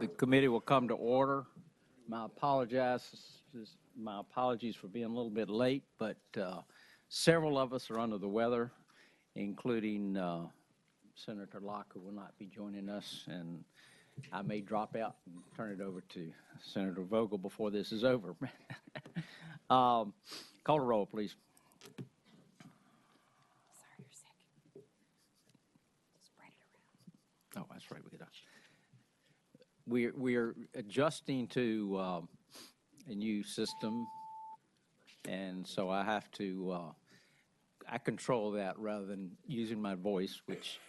The committee will come to order. My apologies for being a little bit late, but several of us are under the weather, including Senator Locke, who will not be joining us, and I may drop out and turn it over to Senator Vogel before this is over. Call the roll, please. Sorry, you're sick. Spread it Oh, around. that's right. We're adjusting to a new system, and so I have to I control that rather than using my voice, which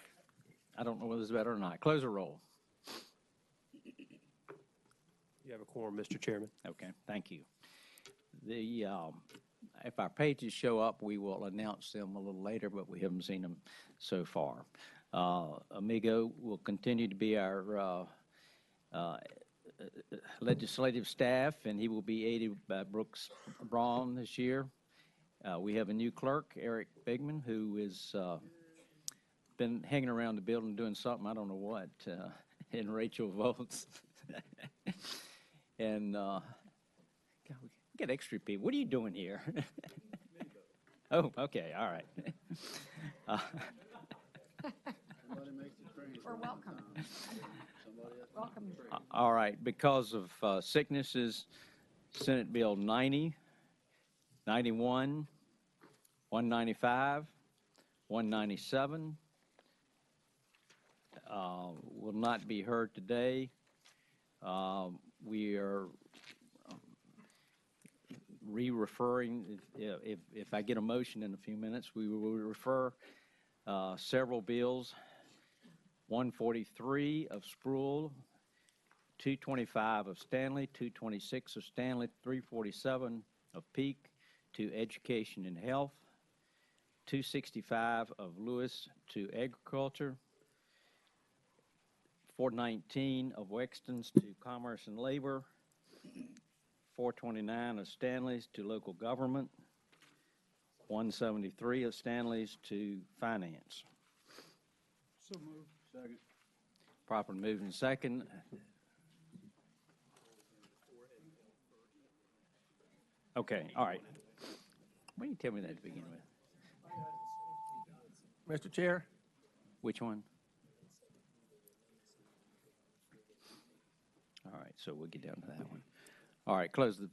I don't know whether it's better or not. Close the roll. You have a quorum, Mr. Chairman. Okay, thank you. If our pages show up, we will announce them a little later, but we haven't seen them so far. Amigo will continue to be our legislative staff, and he will be aided by Brooks Braun this year. We have a new clerk, Eric Bigman, who has been hanging around the building doing something, I don't know what, and Rachel Volz. And God, we get extra people. What are you doing here? Oh, okay, all right. Or welcome. Welcome. All right, because of sicknesses, Senate Bill 90, 91, 195, 197 will not be heard today. We are re-referring, if I get a motion in a few minutes, we will refer several bills. 143 of Sproul, 225 of Stanley, 226 of Stanley, 347 of Peak to Education and Health, 265 of Lewis to Agriculture, 419 of Wexton's to Commerce and Labor, 429 of Stanley's to Local Government, 173 of Stanley's to Finance. So moved. Second. Proper moved and second. Okay, all right. Why don't you tell me that to begin with? Mr. Chair? Which one? All right, so we'll get down to that one. All right, close the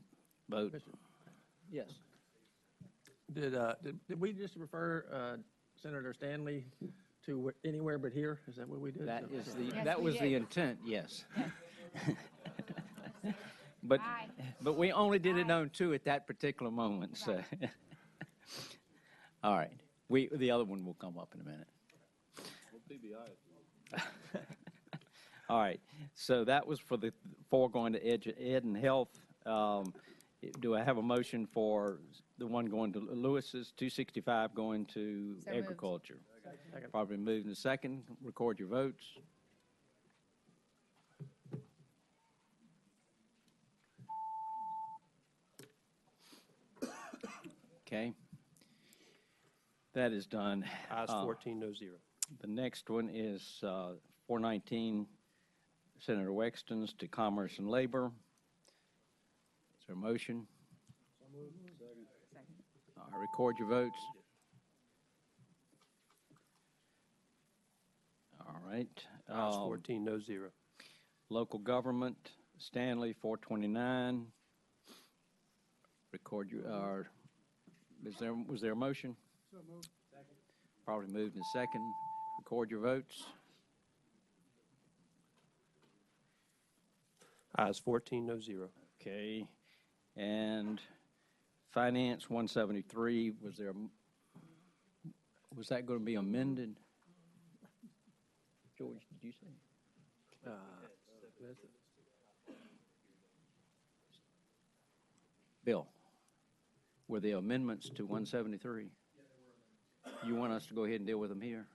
vote. Yes. Did we just refer Senator Stanley to anywhere but here? Is that what we did? That is the Yes, that we was did. the intent, yes. But we only did it on two at that particular moment, so. All right, the other one will come up in a minute. All right, so that was for the four going to Ed and Health. Do I have a motion for the one going to Lewis's, 265 going to So moved. Agriculture? Probably moved in a second. Record your votes. Okay. That is done. Ayes 14, no 0. The next one is 419 Senator Wexton's to Commerce and Labor. Is there a motion? Second. Record your votes. All right. Ayes 14, no 0. Local Government, Stanley, 429. Record your, was there a motion? So moved. Second. Probably moved in second. Record your votes. Ayes 14, no 0. Okay. And Finance, 173, was that going to be amended? George, did you say? Bill, were there amendments to 173? You want us to go ahead and deal with them here?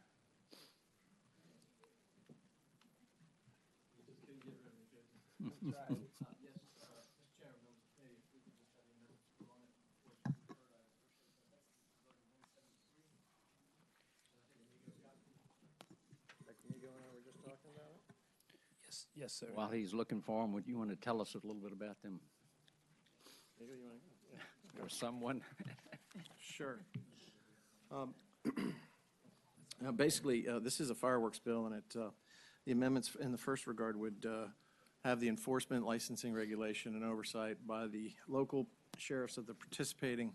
Yes, sir. While he's looking for them, would you want to tell us a little bit about them? Or someone? Sure. Basically, this is a fireworks bill, and the amendments in the first regard would have the enforcement, licensing, regulation, and oversight by the local sheriffs of the participating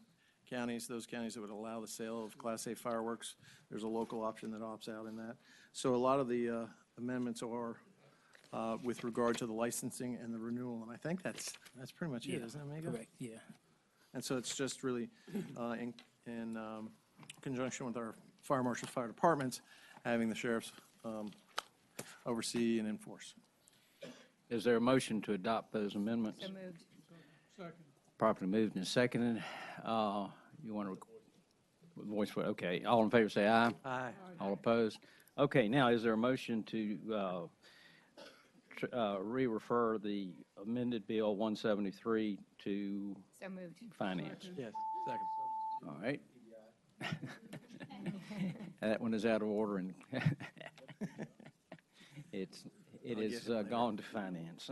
counties, those counties that would allow the sale of Class A fireworks. There's a local option that opts out in that. So a lot of the amendments are with regard to the licensing and the renewal, and I think that's pretty much it, isn't it, Mego? Correct, yeah. And so it's just really in conjunction with our fire marshals, fire departments, having the sheriffs oversee and enforce. Is there a motion to adopt those amendments? So moved. Properly moved and seconded. You want to voice vote? Okay. All in favor say aye. Aye. All opposed? Okay, now, is there a motion to re-refer the amended Bill 173 to So moved. Finance? Yes, second. All right. That one is out of order, and it I'll is get it later. gone to Finance.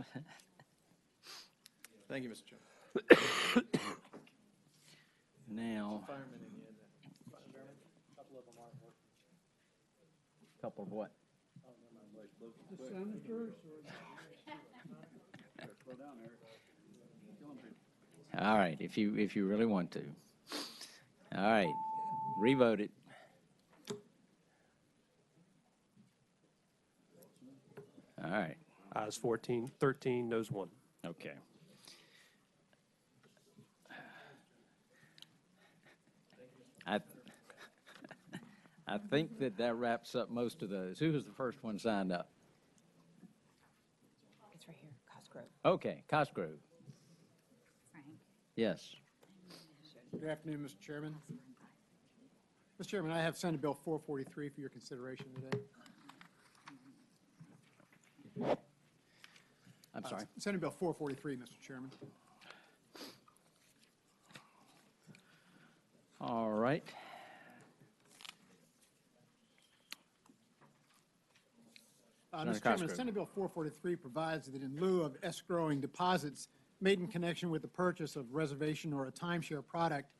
Thank you, Mr. Chairman. Now, couple of what? All right, if you really want to. All right, revote it. All right, Ayes 14, 13, noes 1. okay. I think that wraps up most of those. Who was the first one signed up? It's right here, Cosgrove. Okay, Cosgrove. Frank. Yes. Good afternoon, Mr. Chairman. Mr. Chairman, I have Senate Bill 443 for your consideration today. I'm sorry. Senate Bill 443, Mr. Chairman. All right. Senator Mr. Chairman, Cosgrove. Senate Bill 443 provides that in lieu of escrowing deposits made in connection with the purchase of reservation or a timeshare product,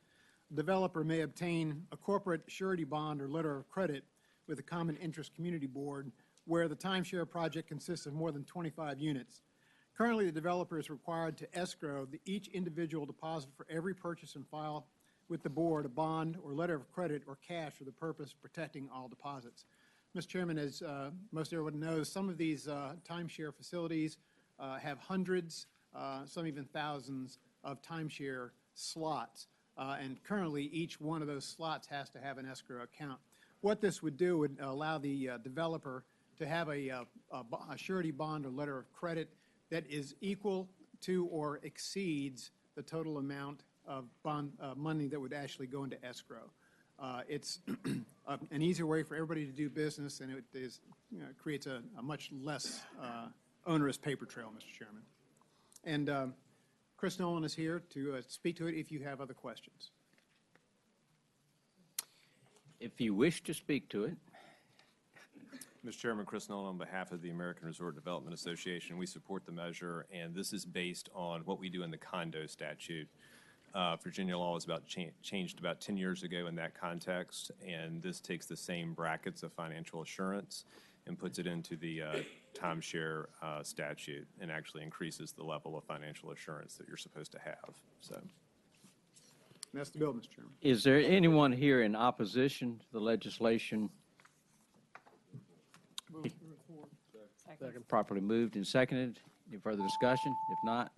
the developer may obtain a corporate surety bond or letter of credit with a common interest community board where the timeshare project consists of more than 25 units. Currently, the developer is required to escrow each individual deposit for every purchase and file with the board a bond or letter of credit or cash for the purpose of protecting all deposits. Mr. Chairman, as most everyone knows, some of these timeshare facilities have hundreds, some even thousands of timeshare slots. And currently, each one of those slots has to have an escrow account. What this would do would allow the developer to have a surety bond or letter of credit that is equal to or exceeds the total amount of bond money that would actually go into escrow. It's an easier way for everybody to do business, and it is, creates a much less onerous paper trail, Mr. Chairman. And Chris Nolan is here to speak to it if you have other questions. If you wish to speak to it, Mr. Chairman, Chris Nolan, on behalf of the American Resort Development Association, we support the measure, and this is based on what we do in the condo statute. Virginia law was changed about 10 years ago in that context, and this takes the same brackets of financial assurance and puts it into the timeshare statute and actually increases the level of financial assurance that you're supposed to have. So, And that's the bill, Mr. Chairman. is there anyone here in opposition to the legislation? Second. Properly moved and seconded. Any further discussion? If not?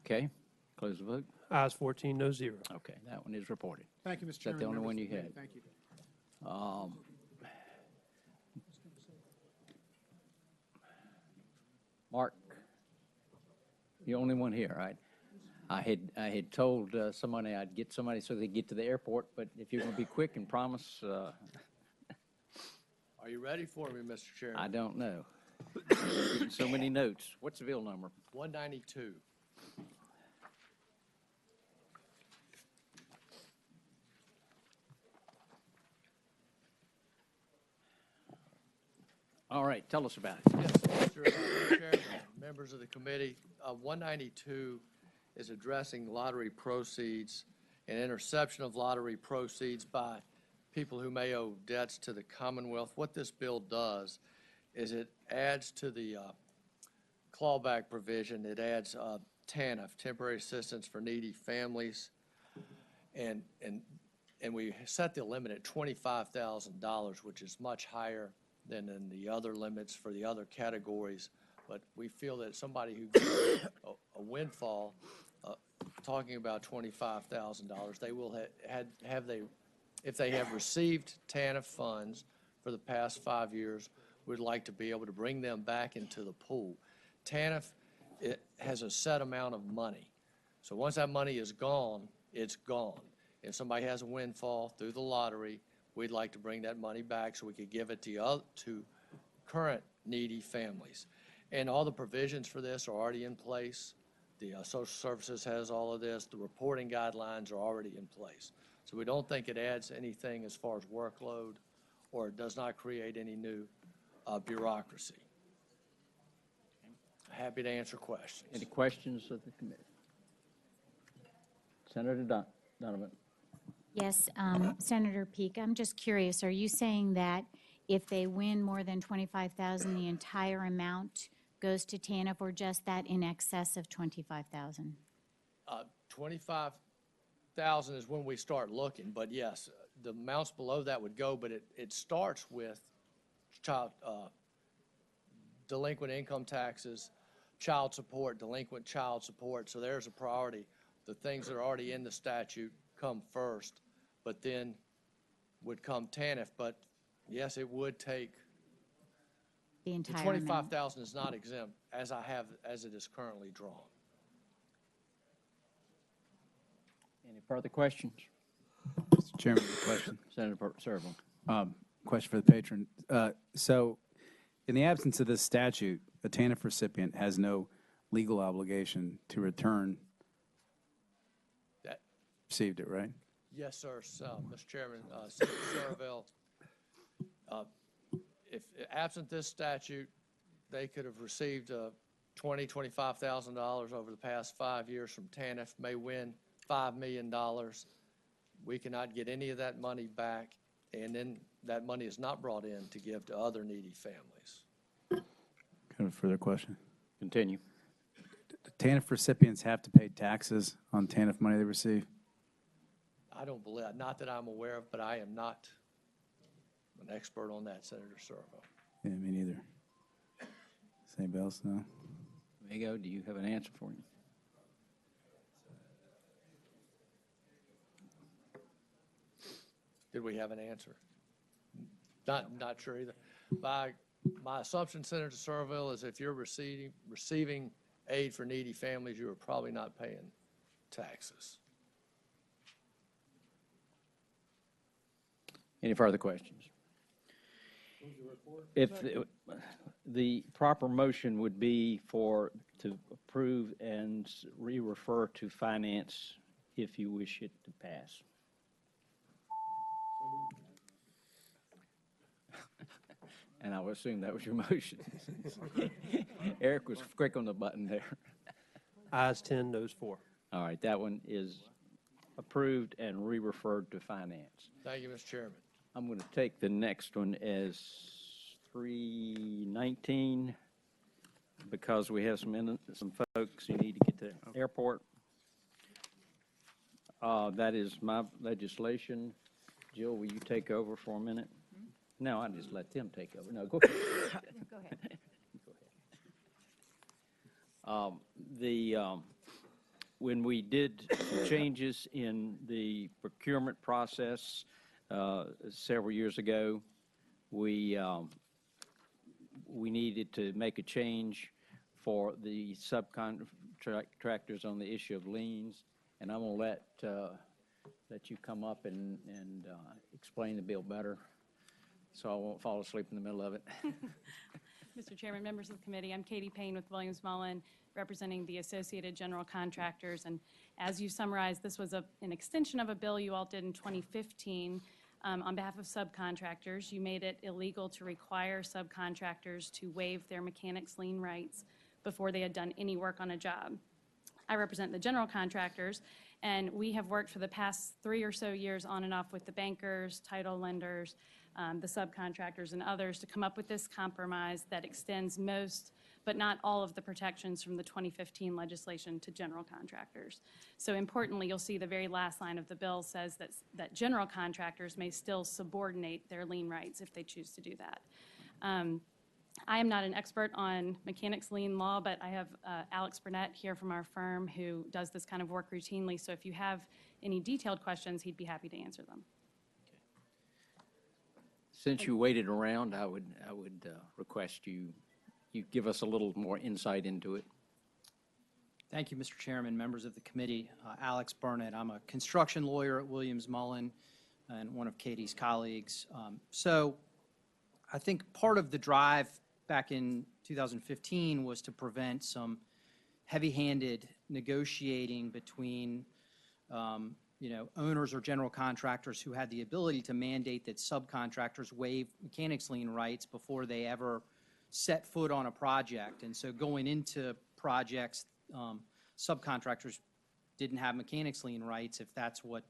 Okay, close the vote. Ayes 14, noes 0. Okay, that one is reported. Thank you, Mr. that Chairman. the only members one of you the committee. had? Thank you. Mark, the only one here, right? I had told somebody I'd get somebody so they get to the airport, but if you're going to be quick and promise, Are you ready for me, Mr. Chairman? I don't know. So many notes. What's the bill number? 192. All right, tell us about it. Yes, Mr. Chairman, members of the committee, 192 is addressing lottery proceeds and interception of lottery proceeds by people who may owe debts to the Commonwealth. What this bill does is it adds to the clawback provision, it adds TANF, Temporary Assistance for Needy Families, and we set the limit at $25,000, which is much higher than in the other limits for the other categories. But we feel that somebody who gets a windfall, talking about $25,000, they will if they have received TANF funds for the past 5 years, we'd like to be able to bring them back into the pool. TANF, it has a set amount of money. So once that money is gone, it's gone. If somebody has a windfall through the lottery, we'd like to bring that money back so we could give it to current needy families. And all the provisions for this are already in place. The social services has all of this. The reporting guidelines are already in place. So we don't think it adds anything as far as workload, or it does not create any new bureaucracy. Happy to answer questions. Any questions of the committee? Senator Donovan. Yes, Senator Peake, I'm just curious, are you saying that if they win more than 25,000, the entire amount goes to TANF, or just that in excess of 25,000? 25,000 is when we start looking, but yes, the amounts below that would go, but it starts with child, delinquent income taxes, child support, delinquent child support, so there's a priority. The things that are already in the statute come first, but then would come TANF, but yes, it would take, The the entire amount? 25,000 is not exempt as it is currently drawn. Any further questions? Mr. Chairman, a question. Senator Serval. Question for the patron. So, in the absence of this statute, a TANF recipient has no legal obligation to return That, received it, right? yes, sir, Mr. Chairman, Senator Somerville, if absent this statute, they could have received $20,000, $25,000 over the past 5 years from TANF, may win $5 million. We cannot get any of that money back, and then that money is not brought in to give to other needy families. Have a further question. Continue. Do TANF recipients have to pay taxes on TANF money they receive? I don't believe, not that I'm aware of, but I am not an expert on that, Senator Servo. Yeah, me neither. Does anybody else know? Vigo, do you have an answer for him? Did we have an answer? Not sure either. My assumption, Senator Serville, is if you're receiving aid for needy families, you are probably not paying taxes. Any further questions? If the proper motion would be to approve and re-refer to finance if you wish it to pass. And I would assume that was your motion. Eric was quick on the button there. Ayes 10, noes 4. All right, that one is approved and re-referred to finance. Thank you, Mr. Chairman. I'm going to take the next one as 319 because we have some folks who need to get to the airport. That is my legislation. Jill, will you take over for a minute? No, I just let them take over. No, go ahead. Go ahead. When we did changes in the procurement process several years ago, we needed to make a change for the subcontractors on the issue of liens, and I'm going to let you come up and explain the bill better, so I won't fall asleep in the middle of it. Mr. Chairman, members of the committee, I'm Katie Payne with Williams Mullen, representing the Associated General Contractors. And as you summarized, this was an extension of a bill you all did in 2015 On behalf of subcontractors, you made it illegal to require subcontractors to waive their mechanics lien rights before they had done any work on a job. I represent the general contractors, and we have worked for the past 3 or so years on and off with the bankers, title lenders, the subcontractors, and others to come up with this compromise that extends most, but not all, of the protections from the 2015 legislation to general contractors. So importantly, you'll see the very last line of the bill says that general contractors may still subordinate their lien rights if they choose to do that. I am not an expert on mechanics lien law, but I have Alex Burnett here from our firm who does this kind of work routinely. So if you have any detailed questions, he'd be happy to answer them. Since you waited around, I would request you give us a little more insight into it. Thank you, Mr. Chairman, members of the committee. Alex Burnett. I'm a construction lawyer at Williams Mullen and one of Katie's colleagues. So I think part of the drive back in 2015 was to prevent some heavy-handed negotiating between owners or general contractors who had the ability to mandate that subcontractors waive mechanics lien rights before they ever set foot on a project. And so going into projects, subcontractors didn't have mechanics lien rights if that's what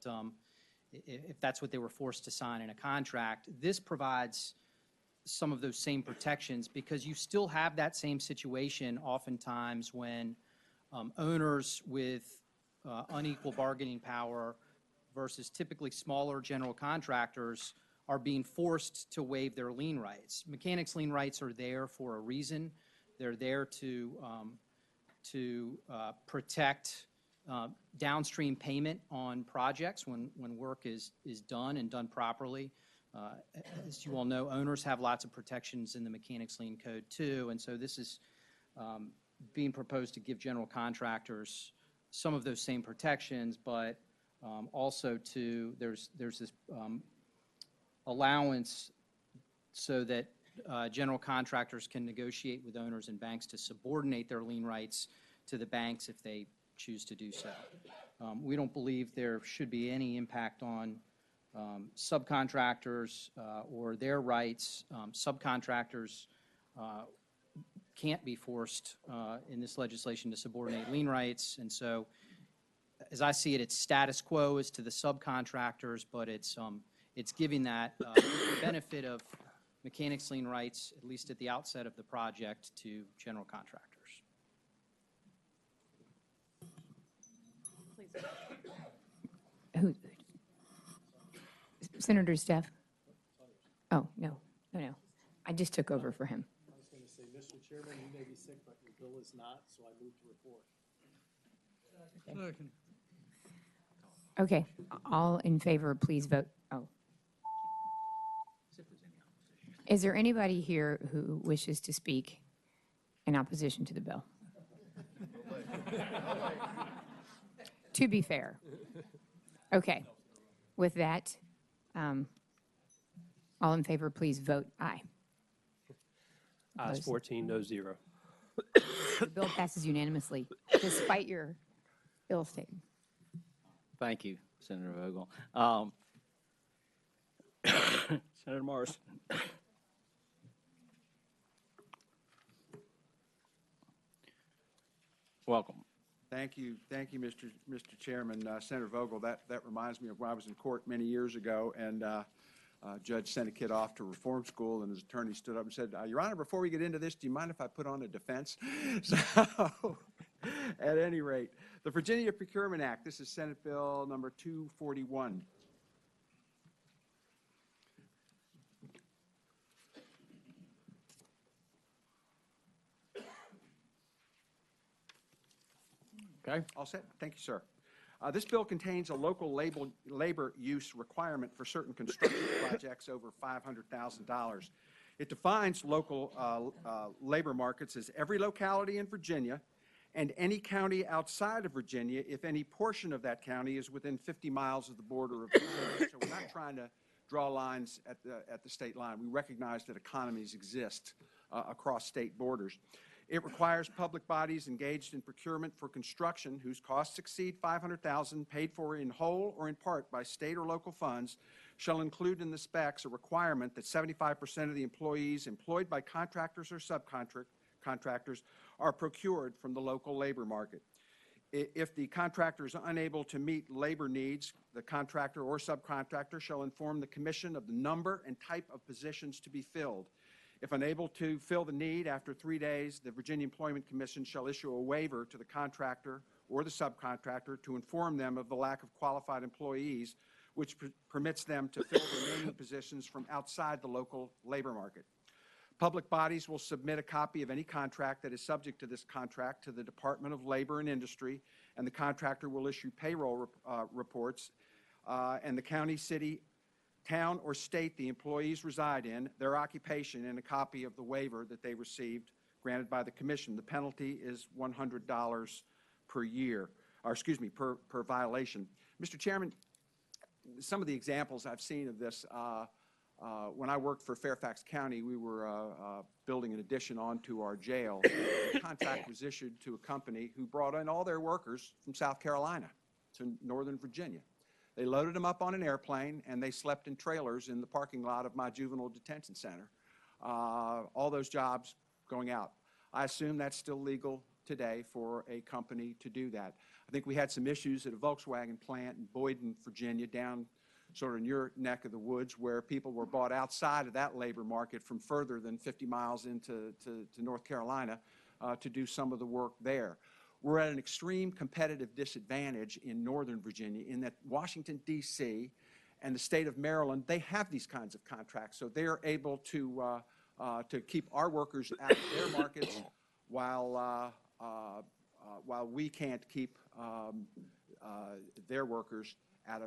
they were forced to sign in a contract. This provides some of those same protections because you still have that same situation oftentimes when owners with unequal bargaining power versus typically smaller general contractors are being forced to waive their lien rights. Mechanics lien rights are there for a reason. They're there to protect downstream payment on projects when work is done and done properly. As you all know, owners have lots of protections in the mechanics lien code too, and so this is being proposed to give general contractors some of those same protections, but also there's this allowance so that general contractors can negotiate with owners and banks to subordinate their lien rights to the banks if they choose to do so. We don't believe there should be any impact on subcontractors or their rights. Subcontractors can't be forced in this legislation to subordinate lien rights, and so as I see it, it's status quo as to the subcontractors, but it's giving that benefit of mechanics lien rights, at least at the outset of the project, to general contractors. Please. Who? Senator Steph? Oh, no. I just took over for him. I was going to say, Mr. Chairman, you may be sick, but your bill is not, so I move to report. Okay, all in favor, please vote. Oh. Is there anybody here who wishes to speak in opposition to the bill? To be fair. Okay, with that, all in favor, please vote aye. Ayes 14, no 0. The bill passes unanimously, despite your ill state. Thank you, Senator Vogel. Senator Morris. Welcome. Thank you, Mr. Chairman. Senator Vogel, that reminds me of when I was in court many years ago, and judge sent a kid off to reform school, and his attorney stood up and said, Your Honor, before we get into this, do you mind if I put on a defense? So, at any rate, the Virginia Procurement Act, this is Senate Bill number 241. Okay. All set? Thank you, sir. This bill contains a local labor use requirement for certain construction projects over $500,000. It defines local labor markets as every locality in Virginia and any county outside of Virginia if any portion of that county is within 50 miles of the border of Virginia. So we're not trying to draw lines at the state line. We recognize that economies exist across state borders. It requires public bodies engaged in procurement for construction whose costs exceed $500,000 paid for in whole or in part by state or local funds shall include in the specs a requirement that 75% of the employees employed by contractors or subcontractors are procured from the local labor market. If the contractor is unable to meet labor needs, the contractor or subcontractor shall inform the commission of the number and type of positions to be filled. If unable to fill the need after 3 days, the Virginia Employment Commission shall issue a waiver to the contractor or the subcontractor to inform them of the lack of qualified employees, which permits them to fill the remaining positions from outside the local labor market. Public bodies will submit a copy of any contract that is subject to this contract to the Department of Labor and Industry, and the contractor will issue payroll reports, and the county, city, town, or state the employees reside in, their occupation, and a copy of the waiver that they received granted by the commission. The penalty is $100 per year, or excuse me, per violation. Mr. Chairman, some of the examples I've seen of this, when I worked for Fairfax County, we were building an addition onto our jail. The contract was issued to a company who brought in all their workers from South Carolina to Northern Virginia. They loaded them up on an airplane, and they slept in trailers in the parking lot of my juvenile detention center. All those jobs going out. I assume that's still legal today for a company to do that. I think we had some issues at a Volkswagen plant in Boyden, Virginia, down sort of in your neck of the woods, where people were bought outside of that labor market from further than 50 miles into North Carolina to do some of the work there. We're at an extreme competitive disadvantage in Northern Virginia in that Washington, D.C. and the state of Maryland, they have these kinds of contracts, so they're able to keep our workers out of their markets while we can't keep their workers out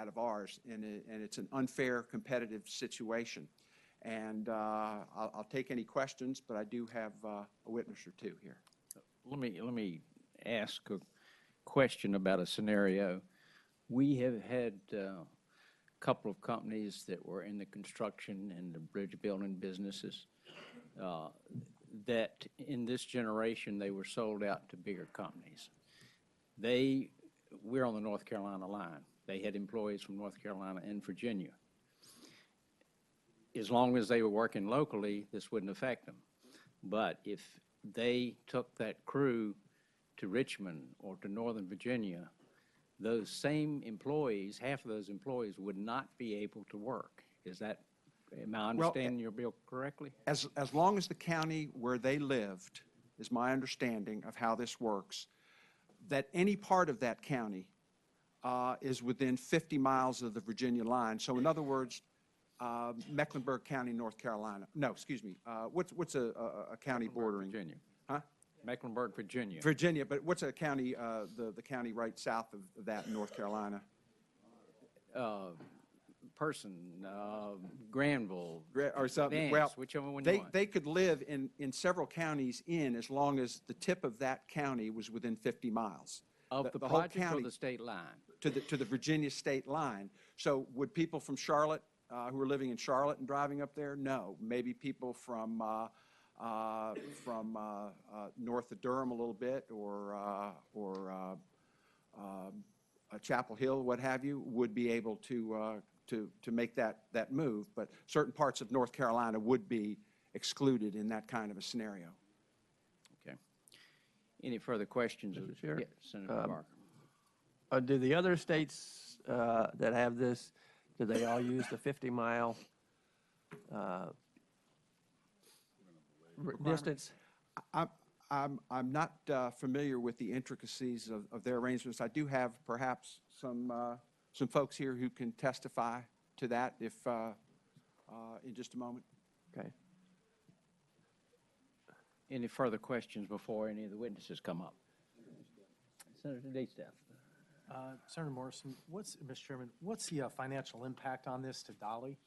of ours, and it's an unfair competitive situation. And I'll take any questions, but I do have a witness or two here. Let me ask a question about a scenario. We have had a couple of companies that were in the construction and the bridge building businesses that in this generation, they were sold out to bigger companies. We're on the North Carolina line. They had employees from North Carolina and Virginia. As long as they were working locally, this wouldn't affect them. But if they took that crew to Richmond or to Northern Virginia, those same employees, half of those employees would not be able to work. Am I understanding your bill correctly? As long as the county where they lived, is my understanding of how this works, that any part of that county is within 50 miles of the Virginia line. So in other words, Mecklenburg County, North Carolina. No, excuse me. What's a county bordering? Virginia. Huh? Mecklenburg, Virginia. Virginia, but what's a county, the county right south of that in North Carolina? Granville, or something. Vance, Well, whichever one you want. they could live in several counties as long as the tip of that county was within 50 miles. Of the whole project or county the state line? to the Virginia state line. So would people from Charlotte who are living in Charlotte and driving up there? No. Maybe people from north of Durham a little bit, or Chapel Hill, what have you, would be able to make that move. But certain parts of North Carolina would be excluded in that kind of a scenario. Okay. Any further questions? Mr. Chair? Yeah, Senator Parker. Do the other states that have this, do they all use the 50-mile distance? I'm not familiar with the intricacies of their arrangements. I do have perhaps some folks here who can testify to that if in just a moment. Okay. Any further questions before any of the witnesses come up? Senator Deestaff. Senator Morrison, Mr. Chairman, what's the financial impact on this to Dolly?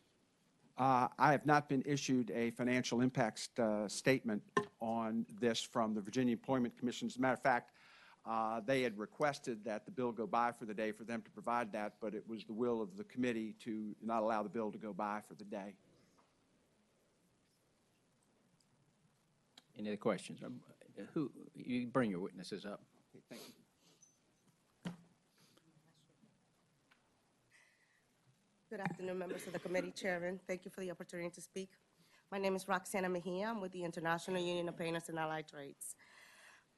I have not been issued a financial impact statement on this from the Virginia Employment Commission. As a matter of fact, they had requested that the bill go by for the day for them to provide that, but it was the will of the committee to not allow the bill to go by for the day. Any other questions? You bring your witnesses up. Okay, thank you. Good afternoon, members of the committee, Chairman. Thank you for the opportunity to speak. My name is Roxana Mejia. I'm with the International Union of Painters and Allied Trades.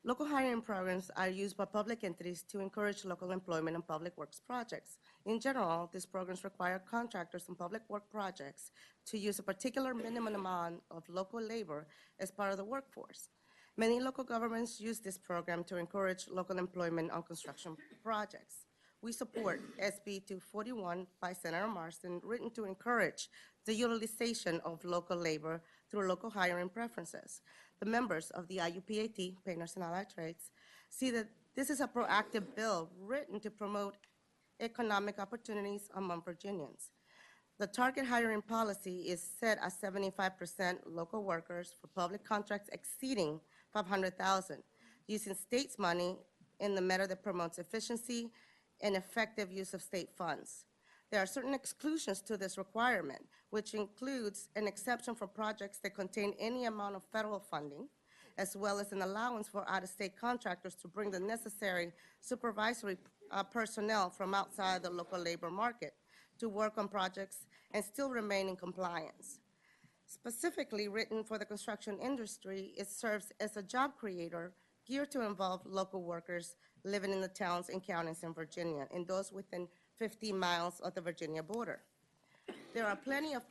Local hiring programs are used by public entities to encourage local employment and public works projects. In general, these programs require contractors on public work projects to use a particular minimum amount of local labor as part of the workforce. Many local governments use this program to encourage local employment on construction projects. We support SB 241 by Senator Marston, written to encourage the utilization of local labor through local hiring preferences. The members of the IUPAT, Painters and Allied Trades, see that this is a proactive bill written to promote economic opportunities among Virginians. The target hiring policy is set at 75% local workers for public contracts exceeding $500,000, using state's money in the manner that promotes efficiency and effective use of state funds. There are certain exclusions to this requirement, which includes an exception for projects that contain any amount of federal funding, as well as an allowance for out-of-state contractors to bring the necessary supervisory personnel from outside the local labor market to work on projects and still remain in compliance. Specifically written for the construction industry, it serves as a job creator geared to involve local workers living in the towns and counties in Virginia and those within 15 miles of the Virginia border. There are plenty of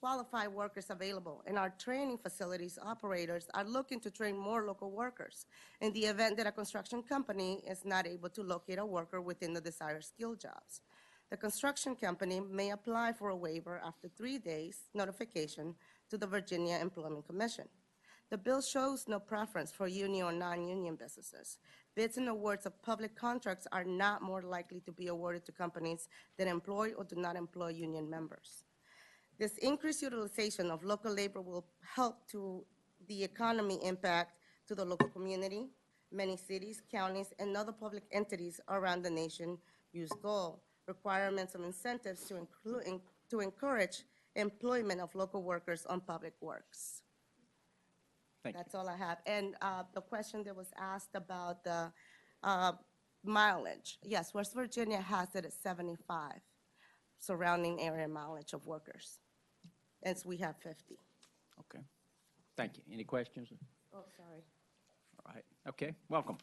qualified workers available, and our training facilities operators are looking to train more local workers in the event that a construction company is not able to locate a worker within the desired skill jobs. The construction company may apply for a waiver after 3 days notification to the Virginia Employment Commission. The bill shows no preference for union or non-union businesses. Bids and awards of public contracts are not more likely to be awarded to companies that employ or do not employ union members. This increased utilization of local labor will help to the economy impact to the local community. Many cities, counties, and other public entities around the nation use goal requirements and incentives to encourage employment of local workers on public works. Thank you. That's all I have. And the question that was asked about the mileage. Yes, West Virginia has it at 75, surrounding area mileage of workers. And we have 50. Okay. Thank you. Any questions? Oh, sorry. All right. Okay. Welcome.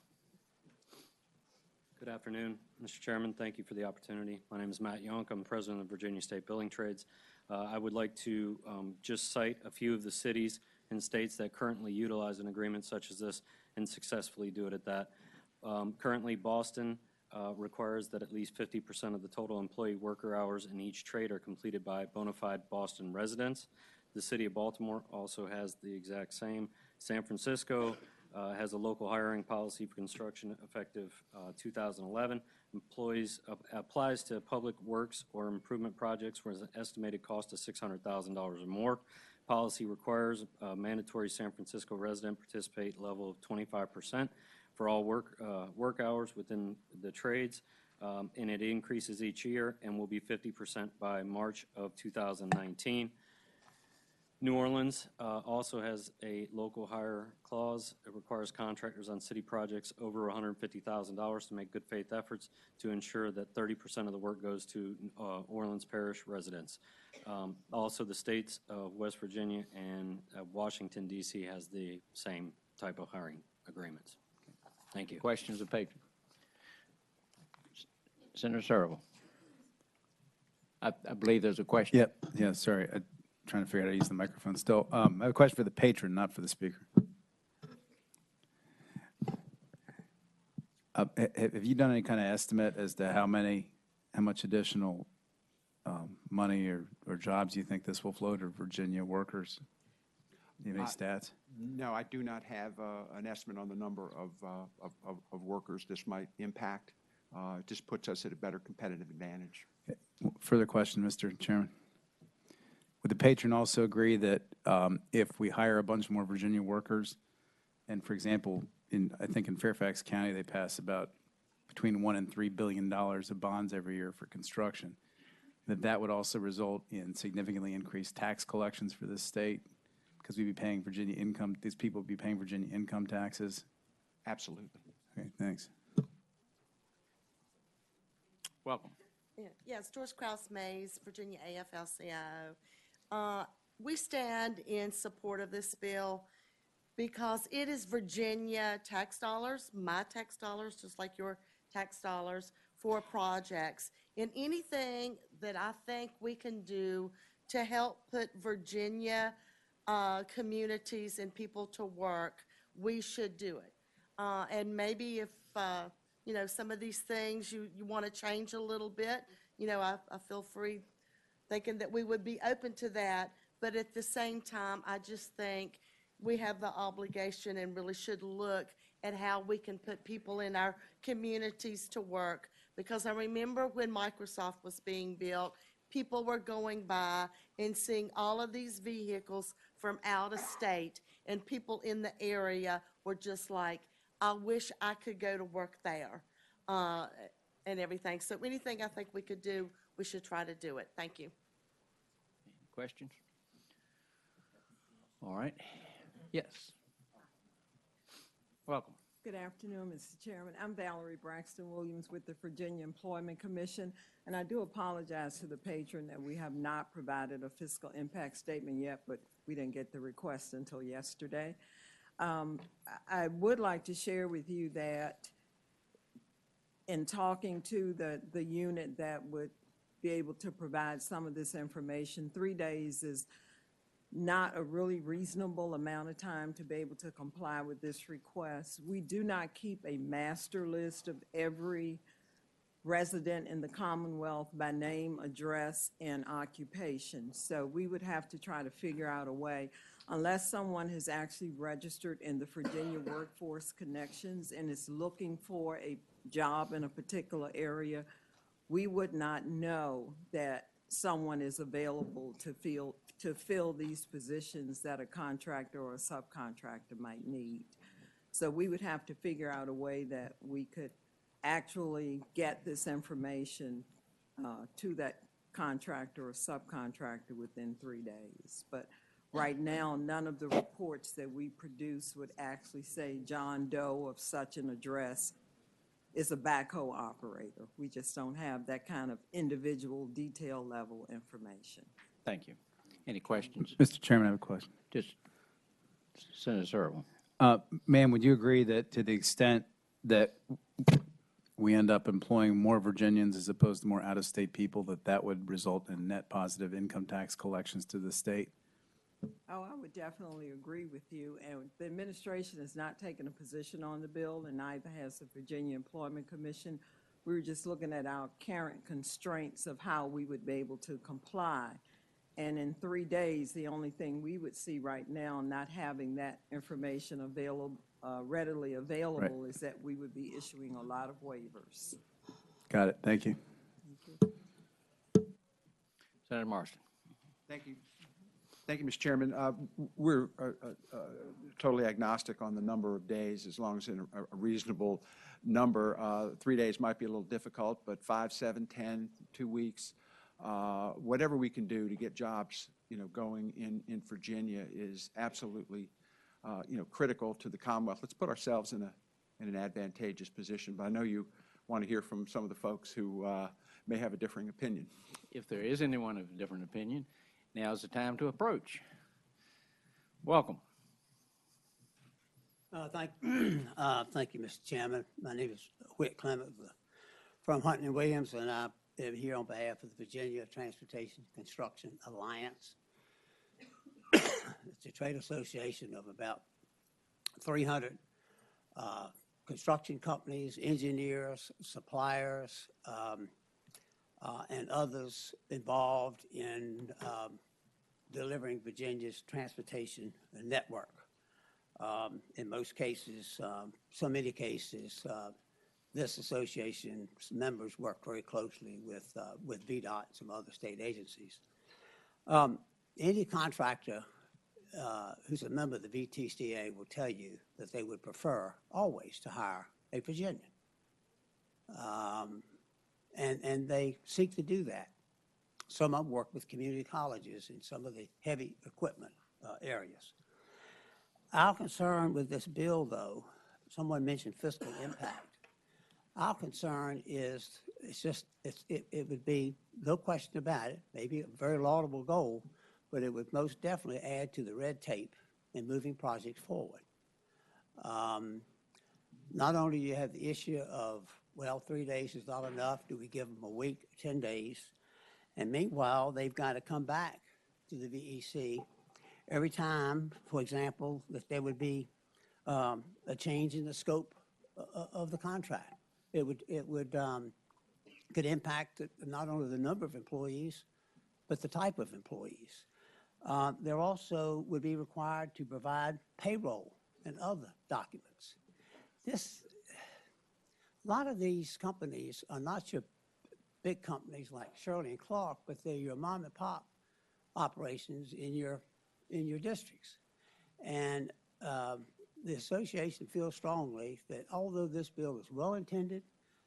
Good afternoon, Mr. Chairman. Thank you for the opportunity. My name is Matt Yonk. I'm president of Virginia State Building Trades. I would like to just cite a few of the cities and states that currently utilize an agreement such as this and successfully do it at that. Currently, Boston requires that at least 50% of the total employee worker hours in each trade are completed by bona fide Boston residents. The city of Baltimore also has the exact same. San Francisco has a local hiring policy for construction effective 2011. Applies to public works or improvement projects where an estimated cost of $600,000 or more. Policy requires a mandatory San Francisco resident participate level of 25% for all work hours within the trades, and it increases each year and will be 50% by March of 2019. New Orleans also has a local hire clause. It requires contractors on city projects over $150,000 to make good faith efforts to ensure that 30% of the work goes to Orleans Parish residents. Also, the states of West Virginia and Washington, D.C. has the same type of hiring agreements. Thank you. Questions of patron? Senator Searle. I believe there's a question. Yep. Yeah, sorry. I'm trying to figure out how to use the microphone still. I have a question for the patron, not for the speaker. Have you done any kind of estimate as to how much additional money or jobs you think this will flow to Virginia workers? Do you have any stats? No, I do not have an estimate on the number of workers this might impact. It just puts us at a better competitive advantage. Further question, Mr. Chairman. Would the patron also agree that if we hire a bunch more Virginia workers, and for example, I think in Fairfax County, they pass about between $1 and $3 billion of bonds every year for construction, that would also result in significantly increased tax collections for this state because we'd be paying Virginia income, these people would be paying Virginia income taxes? Absolutely. Okay, thanks. Welcome. Yes, George Kraus Mays, Virginia AFL-CIO. We stand in support of this bill because it is Virginia tax dollars, my tax dollars, just like your tax dollars, for projects. And anything that I think we can do to help put Virginia communities and people to work, we should do it. And maybe if, you know, some of these things you want to change a little bit, you know, I feel free thinking that we would be open to that. But at the same time, I just think we have the obligation and really should look at how we can put people in our communities to work. Because I remember when Microsoft was being built, people were going by and seeing all of these vehicles from out of state, and people in the area were just like, I wish I could go to work there, and everything. So anything I think we could do, we should try to do it. Thank you. Questions? All right. Yes. Welcome. Good afternoon, Mr. Chairman. I'm Valerie Braxton Williams with the Virginia Employment Commission, and I do apologize to the patron that we have not provided a fiscal impact statement yet, but we didn't get the request until yesterday. I would like to share with you that in talking to the unit that would be able to provide some of this information, 3 days is not a really reasonable amount of time to be able to comply with this request. We do not keep a master list of every resident in the Commonwealth by name, address, and occupation. So we would have to try to figure out a way, unless someone has actually registered in the Virginia Workforce Connections and is looking for a job in a particular area, we would not know that someone is available to fill these positions that a contractor or a subcontractor might need. So we would have to figure out a way that we could actually get this information to that contractor or subcontractor within 3 days. But right now, none of the reports that we produce would actually say John Doe of such an address is a backhoe operator. We just don't have that kind of individual detail level information. Thank you. Any questions? Mr. Chairman, I have a question. Just Senator Searle. Ma'am, would you agree that to the extent that we end up employing more Virginians as opposed to more out-of-state people, that would result in net positive income tax collections to the state? Oh, I would definitely agree with you. And the administration has not taken a position on the bill, and neither has the Virginia Employment Commission. We were just looking at our current constraints of how we would be able to comply. And in 3 days, the only thing we would see right now, not having that information available, readily available, is that we would be issuing a lot of waivers. Got it. Thank you. Thank you. Senator Marston. Thank you. Thank you, Mr. Chairman. We're totally agnostic on the number of days, as long as in a reasonable number. 3 days might be a little difficult, but 5, 7, 10, 2 weeks, whatever we can do to get jobs, going in Virginia is absolutely, critical to the Commonwealth. Let's put ourselves in an advantageous position. But I know you want to hear from some of the folks who may have a differing opinion. If there is anyone of a different opinion, now is the time to approach. Welcome. Thank you, Mr. Chairman. My name is Whit Clement from Hunton and Williams, and I am here on behalf of the Virginia Transportation Construction Alliance. It's a trade association of about 300 construction companies, engineers, suppliers, and others involved in delivering Virginia's transportation network. In most cases, so many cases, this association's members work very closely with VDOT and some other state agencies. Any contractor who's a member of the VTCA will tell you that they would prefer always to hire a Virginian. And they seek to do that. Some of them work with community colleges in some of the heavy equipment areas. Our concern with this bill, though, someone mentioned fiscal impact. Our concern is, it would be, no question about it, maybe a very laudable goal, but it would most definitely add to the red tape in moving projects forward. Not only do you have the issue of, well, 3 days is not enough, do we give them a week, 10 days? And meanwhile, they've got to come back to the VEC every time, for example, that there would be a change in the scope of the contract. It could impact not only the number of employees, but the type of employees. There also would be required to provide payroll and other documents. A lot of these companies are not your big companies like Shirley and Clark, but they're your mom and pop operations in your districts. And the association feels strongly that although this bill is well-intended,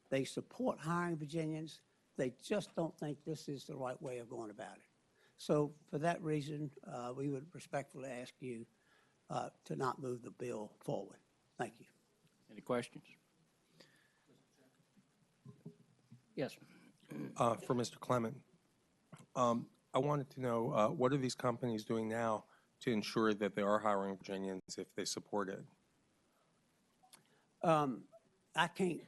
they support hiring Virginians, they just don't think this is the right way of going about it. So for that reason, we would respectfully ask you to not move the bill forward. Thank you. Any questions? Yes. For Mr. Clement, I wanted to know, what are these companies doing now to ensure that they are hiring Virginians if they support it? I can't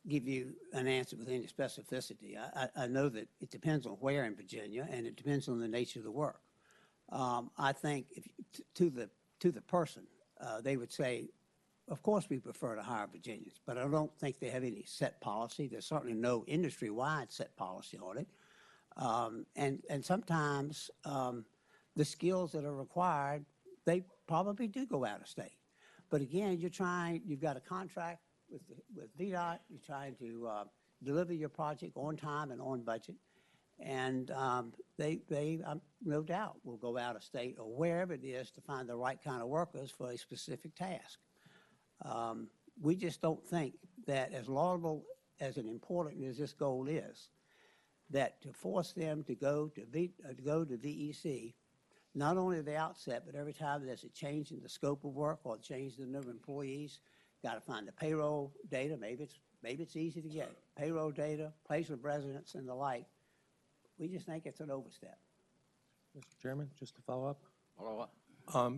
give you an answer with any specificity. I know that it depends on where in Virginia, and it depends on the nature of the work. I think to the person, they would say, of course we prefer to hire Virginians, but I don't think they have any set policy. There's certainly no industry-wide set policy on it. And sometimes the skills that are required, they probably do go out of state. But again, you've got a contract with VDOT, you're trying to deliver your project on time and on budget, and they no doubt will go out of state or wherever it is to find the right kind of workers for a specific task. We just don't think that as laudable as and important as this goal is, that to force them to go to VEC, not only at the outset, but every time there's a change in the scope of work or a change in the number of employees, got to find the payroll data. Maybe it's easy to get payroll data, place of residence, and the like. We just think it's an overstep. Mr. Chairman, just to follow up. Follow up.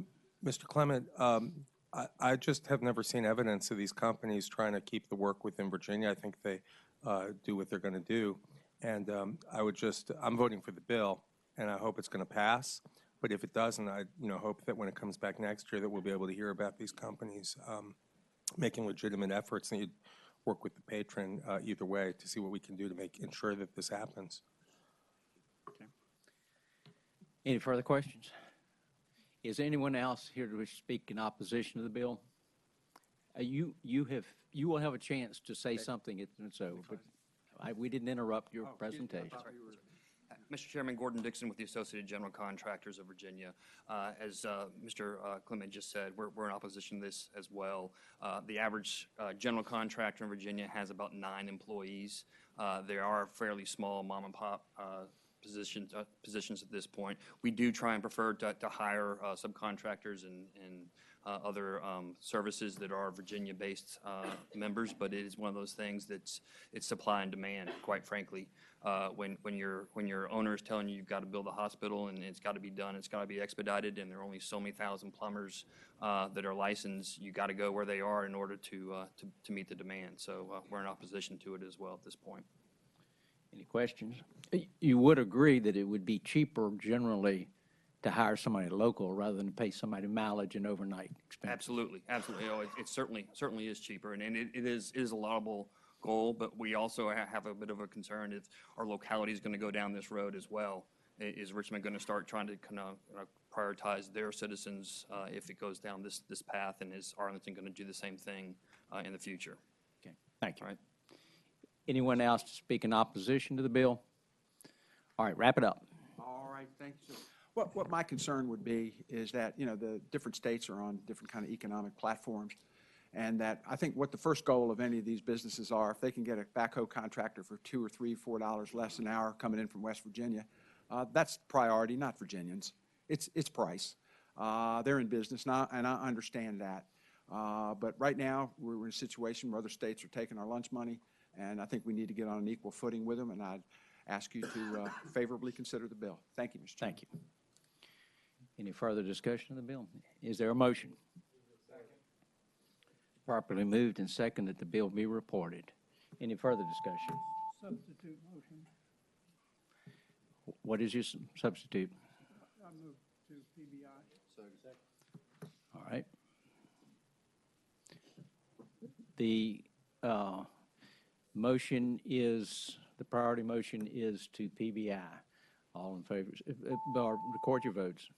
Mr. Clement, I just have never seen evidence of these companies trying to keep the work within Virginia. I think they do what they're going to do. And I'm voting for the bill, and I hope it's going to pass. But if it doesn't, I hope that when it comes back next year that we'll be able to hear about these companies making legitimate efforts, and you'd work with the patron either way to see what we can do to ensure that this happens. Okay. Any further questions? Is anyone else here to speak in opposition to the bill? You will have a chance to say something, but we didn't interrupt your presentation. Mr. Chairman, Gordon Dixon with the Associated General Contractors of Virginia. As Mr. Clement just said, we're in opposition to this as well. The average general contractor in Virginia has about 9 employees. They are fairly small mom and pop positions at this point. We do try and prefer to hire subcontractors and other services that are Virginia-based members, but it is one of those things it's supply and demand, quite frankly. When your owner is telling you you've got to build a hospital and it's got to be done, it's got to be expedited, and there are only so many thousand plumbers that are licensed, you got to go where they are in order to meet the demand. So we're in opposition to it as well at this point. Any questions? You would agree that it would be cheaper generally to hire somebody local rather than to pay somebody mileage and overnight expenses? Absolutely, absolutely. Oh, it certainly is cheaper, and it is a laudable goal, but we also have a bit of a concern if our locality is going to go down this road as well. Is Richmond going to start trying to kind of prioritize their citizens if it goes down this path, and is Arlington going to do the same thing in the future? Okay, thank you. All right. Anyone else to speak in opposition to the bill? All right, wrap it up. All right, thank you. What my concern would be is that, the different states are on different kind of economic platforms, and that I think what the first goal of any of these businesses are, if they can get a backhoe contractor for $2 or $3, $4 less an hour coming in from West Virginia, that's priority, not Virginians. It's price. They're in business now, and I understand that. But right now, we're in a situation where other states are taking our lunch money, and I think we need to get on an equal footing with them, and I'd ask you to favorably consider the bill. Thank you, Mr. Chairman. Thank you. Any further discussion of the bill? Is there a motion? Properly moved and second that the bill be reported. Any further discussion? Substitute motion. What is your substitute? I move to PBI. All right. The motion is, the priority motion is to PBI. All in favor, record your votes.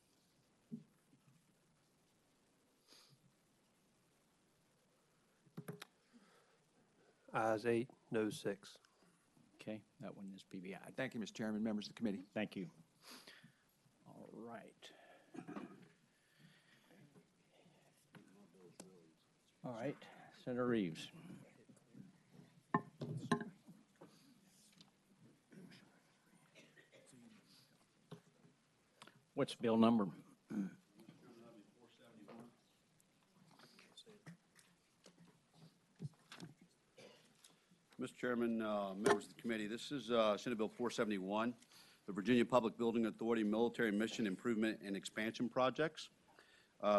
Ayes 8, noes 6. Okay, that one is PBI. Thank you, Mr. Chairman, members of the committee. Thank you. All right. All right, Senator Reeves. What's bill number? Mr. Chairman, members of the committee, this is Senate Bill 471, the Virginia Public Building Authority Military Mission Improvement and Expansion Projects.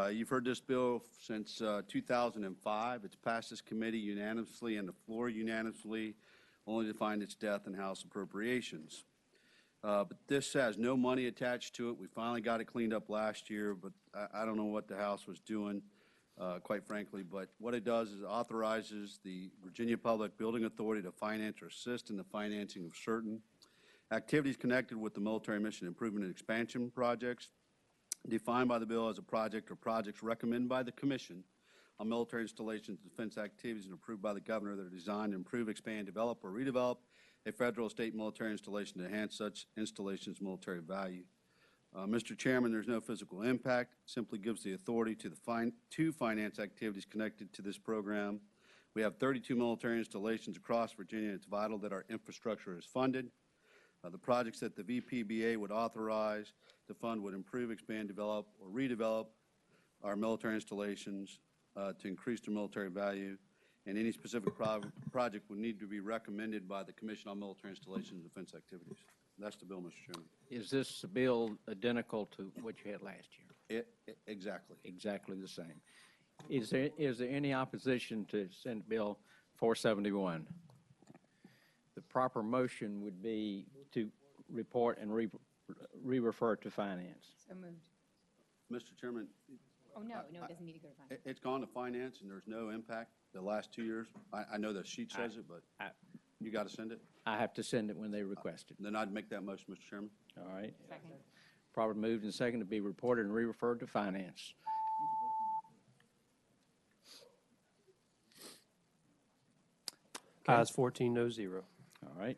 You've heard this bill since 2005. It's passed this committee unanimously and the floor unanimously, only to find its death in House appropriations. But this has no money attached to it. We finally got it cleaned up last year, but I don't know what the House was doing, quite frankly. But what it does is it authorizes the Virginia Public Building Authority to finance or assist in the financing of certain activities connected with the military mission improvement and expansion projects defined by the bill as a project or projects recommended by the Commission on military installations and defense activities and approved by the governor that are designed to improve, expand, develop, or redevelop a federal or state military installation to enhance such installation's military value. Mr. Chairman, there's no physical impact. It simply gives the authority to finance activities connected to this program. We have 32 military installations across Virginia. It's vital that our infrastructure is funded. The projects that the VPBA would authorize to fund would improve, expand, develop, or redevelop our military installations to increase their military value, and any specific project would need to be recommended by the Commission on Military Installations and Defense Activities. That's the bill, Mr. Chairman. Is this bill identical to what you had last year? Exactly. Exactly the same. Is there any opposition to Senate Bill 471? The proper motion would be to report and re-refer to finance. So moved. Mr. Chairman, Oh, no, it doesn't need to go to finance. it's gone to finance, and there's no impact the last 2 years. I know the sheet says it, but you got to send it? I have to send it when they request it. Then I'd make that motion, Mr. Chairman. All right. Second. Probably moved and second to be reported and re-referred to finance. Ayes 14, noes 0. All right.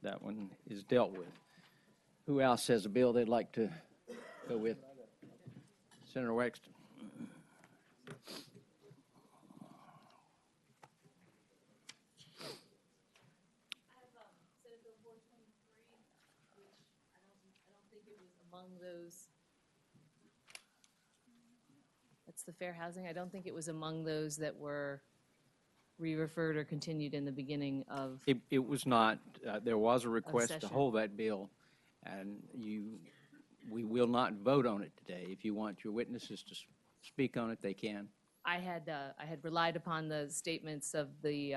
That one is dealt with. Who else has a bill they'd like to go with? Senator Wexton. Among those, that's the fair housing. I don't think it was among those that were re-referred or continued in the beginning of. It was not. There was a request to session. hold that bill, and we will not vote on it today. If you want your witnesses to speak on it, they can. I had relied upon the statements of the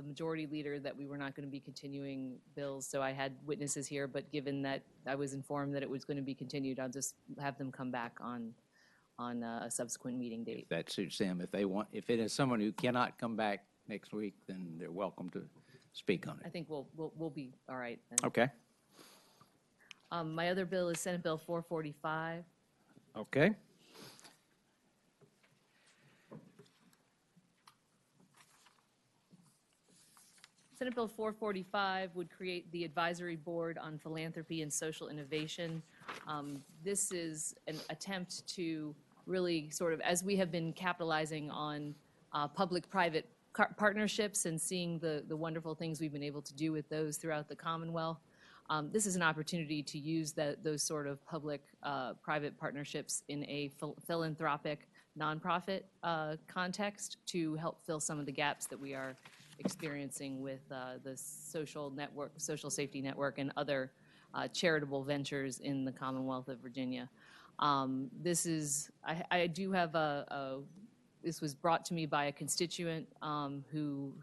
majority leader that we were not going to be continuing bills, so I had witnesses here, but given that I was informed that it was going to be continued, I'll just have them come back on a subsequent meeting date. If that suits them. If they want, if it is someone who cannot come back next week, then they're welcome to speak on I it. think we'll be all right then. Okay. My other bill is Senate Bill 445. Okay. Senate Bill 445 would create the Advisory Board on Philanthropy and Social Innovation. This is an attempt to really sort of, as we have been capitalizing on public-private partnerships and seeing the wonderful things we've been able to do with those throughout the Commonwealth, this is an opportunity to use those sort of public-private partnerships in a philanthropic nonprofit context to help fill some of the gaps that we are experiencing with the social network, social safety network, and other charitable ventures in the Commonwealth of Virginia. This is, I do have this was brought to me by a constituent who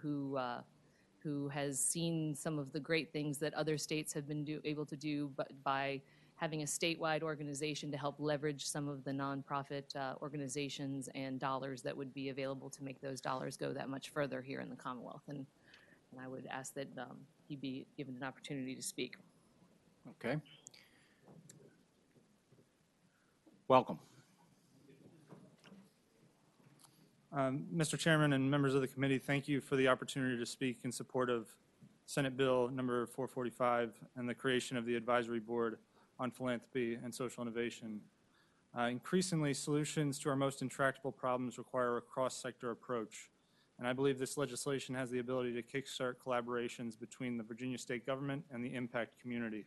has seen some of the great things that other states have been able to do, but by having a statewide organization to help leverage some of the nonprofit organizations and dollars that would be available to make those dollars go that much further here in the Commonwealth. And I would ask that he be given an opportunity to speak. Okay. Welcome. Mr. Chairman and members of the committee, thank you for the opportunity to speak in support of Senate Bill number 445 and the creation of the Advisory Board on Philanthropy and Social Innovation. Increasingly, solutions to our most intractable problems require a cross-sector approach, and I believe this legislation has the ability to kickstart collaborations between the Virginia state government and the impact community.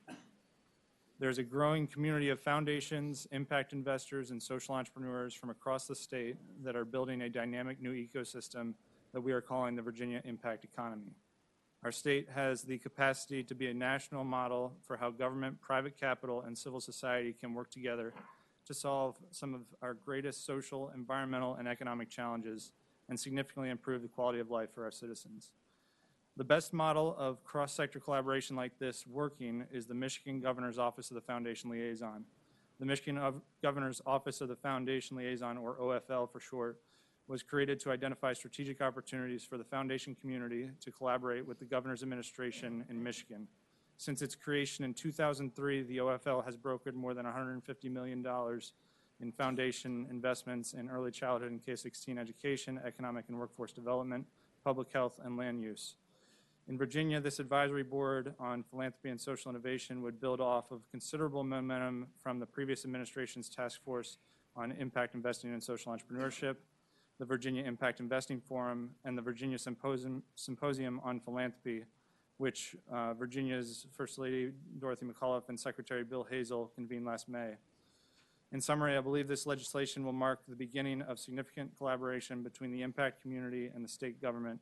There's a growing community of foundations, impact investors, and social entrepreneurs from across the state that are building a dynamic new ecosystem that we are calling the Virginia Impact Economy. Our state has the capacity to be a national model for how government, private capital, and civil society can work together to solve some of our greatest social, environmental, and economic challenges and significantly improve the quality of life for our citizens. The best model of cross-sector collaboration like this working is the Michigan Governor's Office of the Foundation Liaison. The Michigan Governor's Office of the Foundation Liaison, or OFL for short, was created to identify strategic opportunities for the foundation community to collaborate with the governor's administration in Michigan. Since its creation in 2003, the OFL has brokered more than $150 million in foundation investments in early childhood and K-16 education, economic and workforce development, public health, and land use. In Virginia, this advisory board on philanthropy and social innovation would build off of considerable momentum from the previous administration's task force on impact investing and social entrepreneurship, the Virginia Impact Investing Forum, and the Virginia Symposium on Philanthropy, which Virginia's First Lady Dorothy McAuliffe and Secretary Bill Hazel convened last May. In summary, I believe this legislation will mark the beginning of significant collaboration between the impact community and the state government,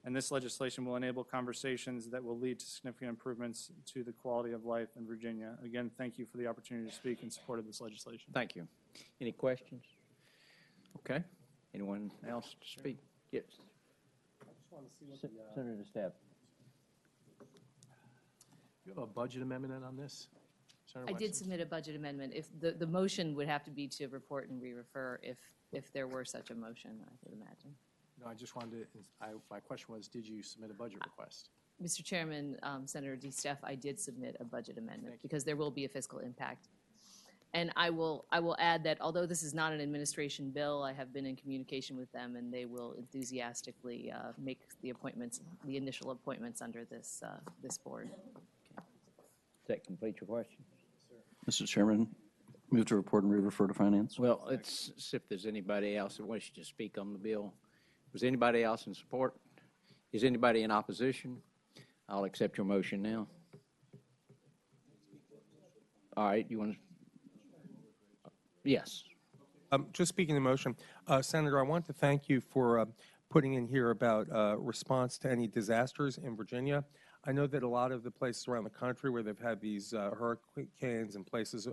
and this legislation will enable conversations that will lead to significant improvements to the quality of life in Virginia. Again, thank you for the opportunity to speak in support of this legislation. Thank you. Any questions? Okay. Anyone else to speak? Yes. Senator Stab. You have a budget amendment on this? Senator I did Wexler? submit a budget amendment. If the motion would have to be to report and re-refer if there were such a motion, I would imagine. No, I just wanted to, my question was, did you submit a budget request? Mr. Chairman, Senator DeSteff, I did submit a budget amendment because there will be a fiscal impact. And I will add that although this is not an administration bill, I have been in communication with them, and they will enthusiastically make the appointments, the initial appointments under this board. Does that complete your question? Mr. Chairman, move to report and re-refer to finance. Well, let's see if there's anybody else that wishes to speak on the bill. Was anybody else in support? Is anybody in opposition? I'll accept your motion now. All right, you want to? Yes. Just speaking the motion, Senator, I want to thank you for putting in here about response to any disasters in Virginia. I know that a lot of the places around the country where they've had these hurricanes and places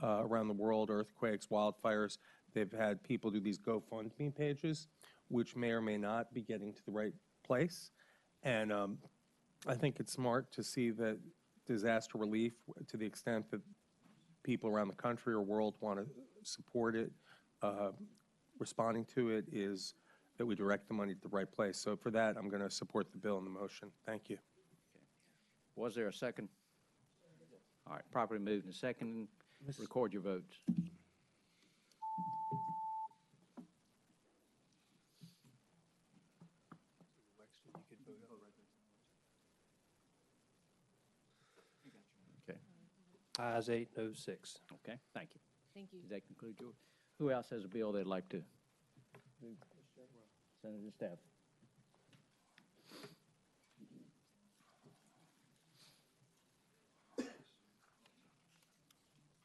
around the world, earthquakes, wildfires, they've had people do these GoFundMe pages, which may or may not be getting to the right place. And I think it's smart to see that disaster relief, to the extent that people around the country or world want to support it, responding to it, is that we direct the money to the right place. So for that, I'm going to support the bill and the motion. Thank you. Was there a second? All right, properly moved and second. Record your votes. Okay. Ayes 8, no 6. Okay, thank you. Thank you. Does that conclude yours? Who else has a bill they'd like to? Senator Staff.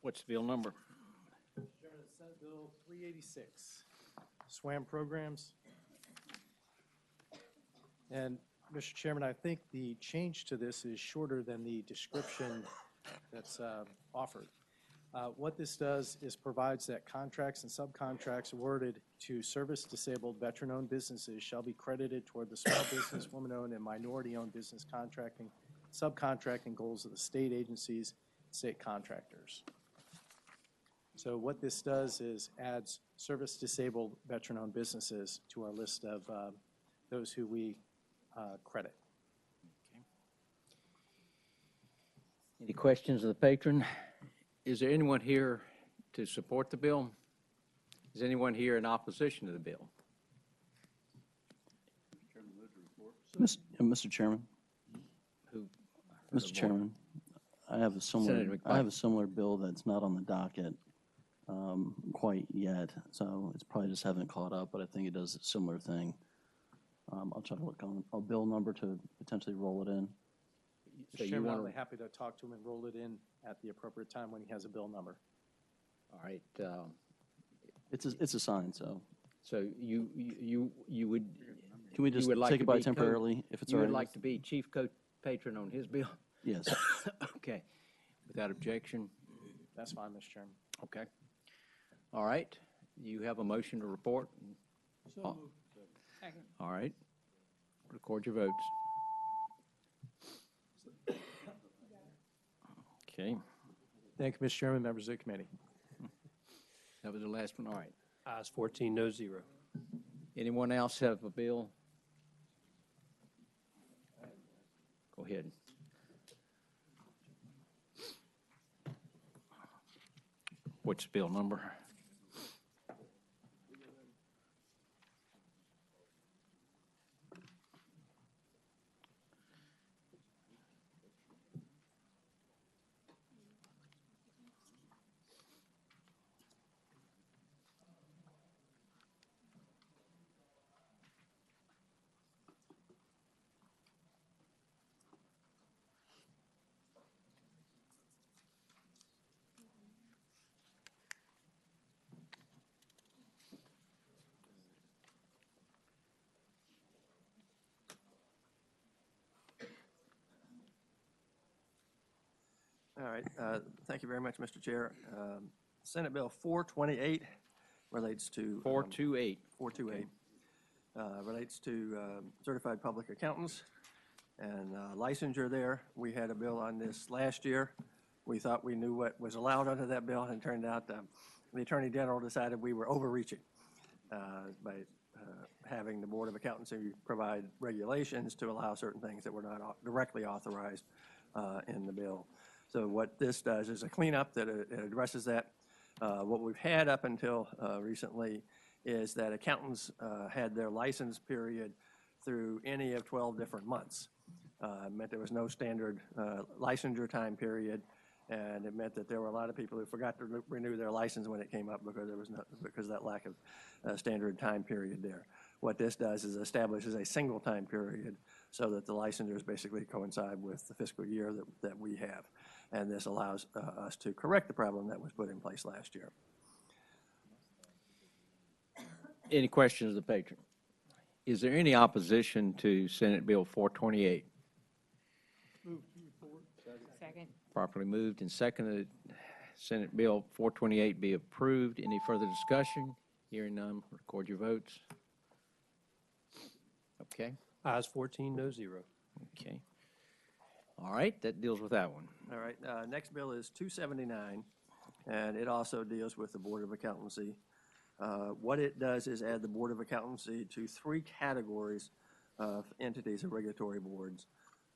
What's the bill number? Chairman, it's Senate Bill 386, SWAM programs. And, Mr. Chairman, I think the change to this is shorter than the description that's offered. What this does is provides that contracts and subcontracts awarded to service-disabled veteran-owned businesses shall be credited toward the small business, woman-owned, and minority-owned business contracting, subcontracting goals of the state agencies, state contractors. So what this does is adds service-disabled veteran-owned businesses to our list of those who we credit. Any questions of the patron? Is there anyone here to support the bill? Is anyone here in opposition to the bill? Mr. Chairman, Who? Mr. Chairman, I have a similar bill that's not on the docket quite yet, so it's probably just haven't caught up, but I think it does a similar thing. I'll try to look on a bill number to potentially roll it in. Mr. Chairman, I'll be happy to talk to him and roll it in at the appropriate time when he has a bill number. All right. It's a sign, so. So you would. Can we just you would like take to it by be temporarily if it's You already? would like to be chief co-patron on his bill? Yes. Okay. Without objection? That's fine, Mr. Chairman. Okay. All right. You have a motion to report? So moved. Second. All right. Record your votes. Okay. Thank you, Mr. Chairman, members of the committee. That was the last one. All right. Ayes 14, no 0. Anyone else have a bill? Go ahead. What's the bill number? All right, thank you very much, Mr. Chair. Senate Bill 428 relates to. 428. 428 relates to certified public accountants and licensure there. We had a bill on this last year. We thought we knew what was allowed under that bill, and it turned out the Attorney General decided we were overreaching by having the Board of Accountancy provide regulations to allow certain things that were not directly authorized in the bill. So what this does is a cleanup that it addresses that. What we've had up until recently is that accountants had their license period through any of 12 different months. It meant there was no standard licensure time period, and it meant that there were a lot of people who forgot to renew their license when it came up because there was because of that lack of standard time period there. What this does is establishes a single time period so that the licensures basically coincide with the fiscal year that we have. And this allows us to correct the problem that was put in place last year. Any questions of the patron? Is there any opposition to Senate Bill 428? Move to report. Second. Properly moved and seconded. Senate Bill 428 be approved. Any further discussion? Hearing none, record your votes. Okay. Ayes 14, no 0. Okay. All right, that deals with that one. All right, next bill is 279, and it also deals with the Board of Accountancy. What it does is add the Board of Accountancy to 3 categories of entities or regulatory boards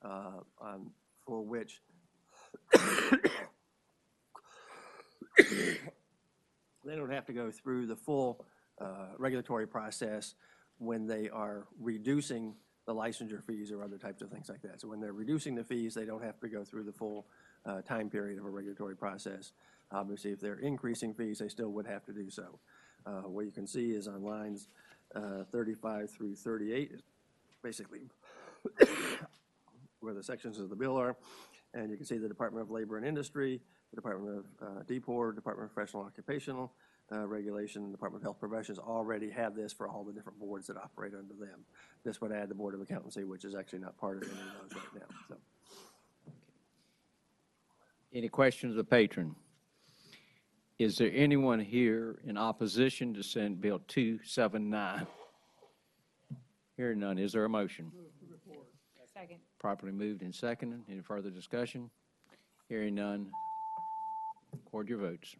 for which they don't have to go through the full regulatory process when they are reducing the licensure fees or other types of things like that. So when they're reducing the fees, they don't have to go through the full time period of a regulatory process. Obviously, if they're increasing fees, they still would have to do so. What you can see is on lines 35 through 38 is basically where the sections of the bill are. And you can see the Department of Labor and Industry, the Department of DPOR, Department of Professional Occupational regulation, the Department of Health Professions already have this for all the different boards that operate under them. This would add the Board of Accountancy, which is actually not part of any of those right now, so. Any questions of the patron? Is there anyone here in opposition to Senate Bill 279? Hearing none, is there a motion? Second. Properly moved and seconded. Any further discussion? Hearing none, record your votes.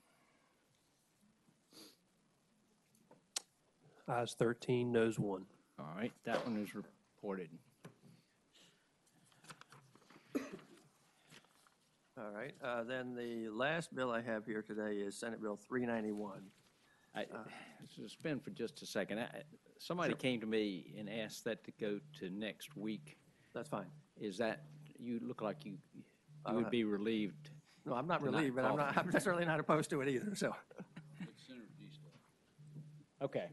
Ayes 13, noes 1. All right, that one is reported. All right, then the last bill I have here today is Senate Bill 391. Suspend for just a second. Somebody came to me and asked that to go to next week. That's fine. Is that, you look like you would be relieved. No, I'm not to relieved, but I'm certainly not opposed to it either, so. Okay.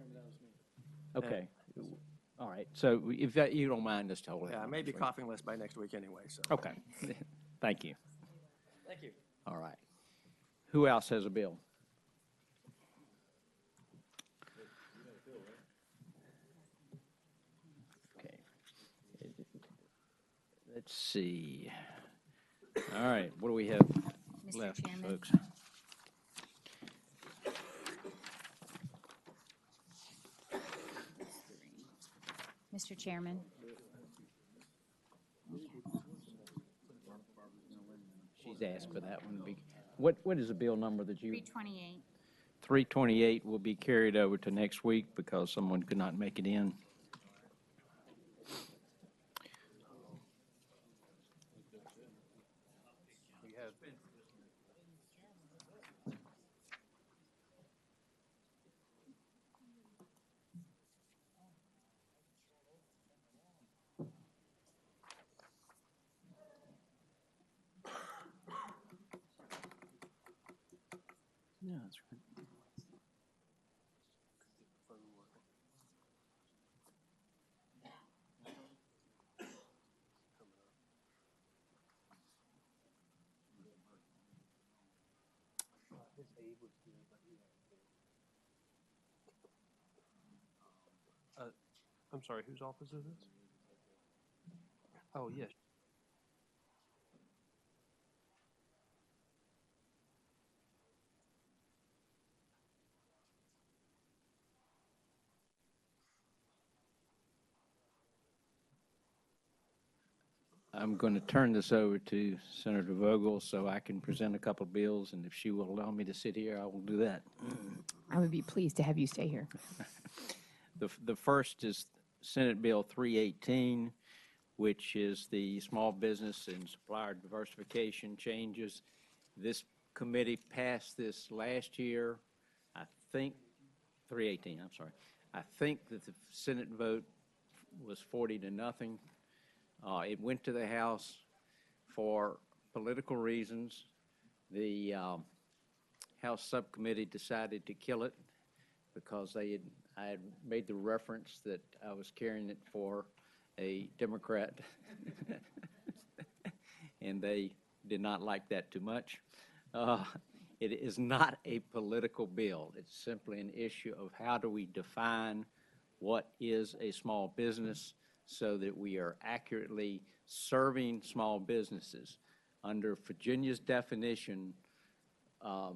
Okay. All right. So if that, you don't mind us holding. Yeah, I may be coughing less by next week anyway, so. Okay. Thank you. Thank you. All right. Who else has a bill? Okay. Let's see. All right. What do we have left, folks? Mr. Chairman. She's asked for that one. What is the bill number that you? 328. 328 will be carried over to next week because someone could not make it in. Yeah, that's right. I'm sorry, whose office is this? Oh, yes. I'm going to turn this over to Senator Vogel so I can present a couple of bills, and if she will allow me to sit here, I will do that. I would be pleased to have you stay here. The first is Senate Bill 318, which is the small business and supplier diversification changes. This committee passed this last year. I think, 318, I'm sorry. I think that the Senate vote was 40-0. It went to the House for political reasons. The House subcommittee decided to kill it because I had made the reference that I was carrying it for a Democrat, and they did not like that too much. It is not a political bill. It's simply an issue of how do we define what is a small business so that we are accurately serving small businesses. Under Virginia's definition, a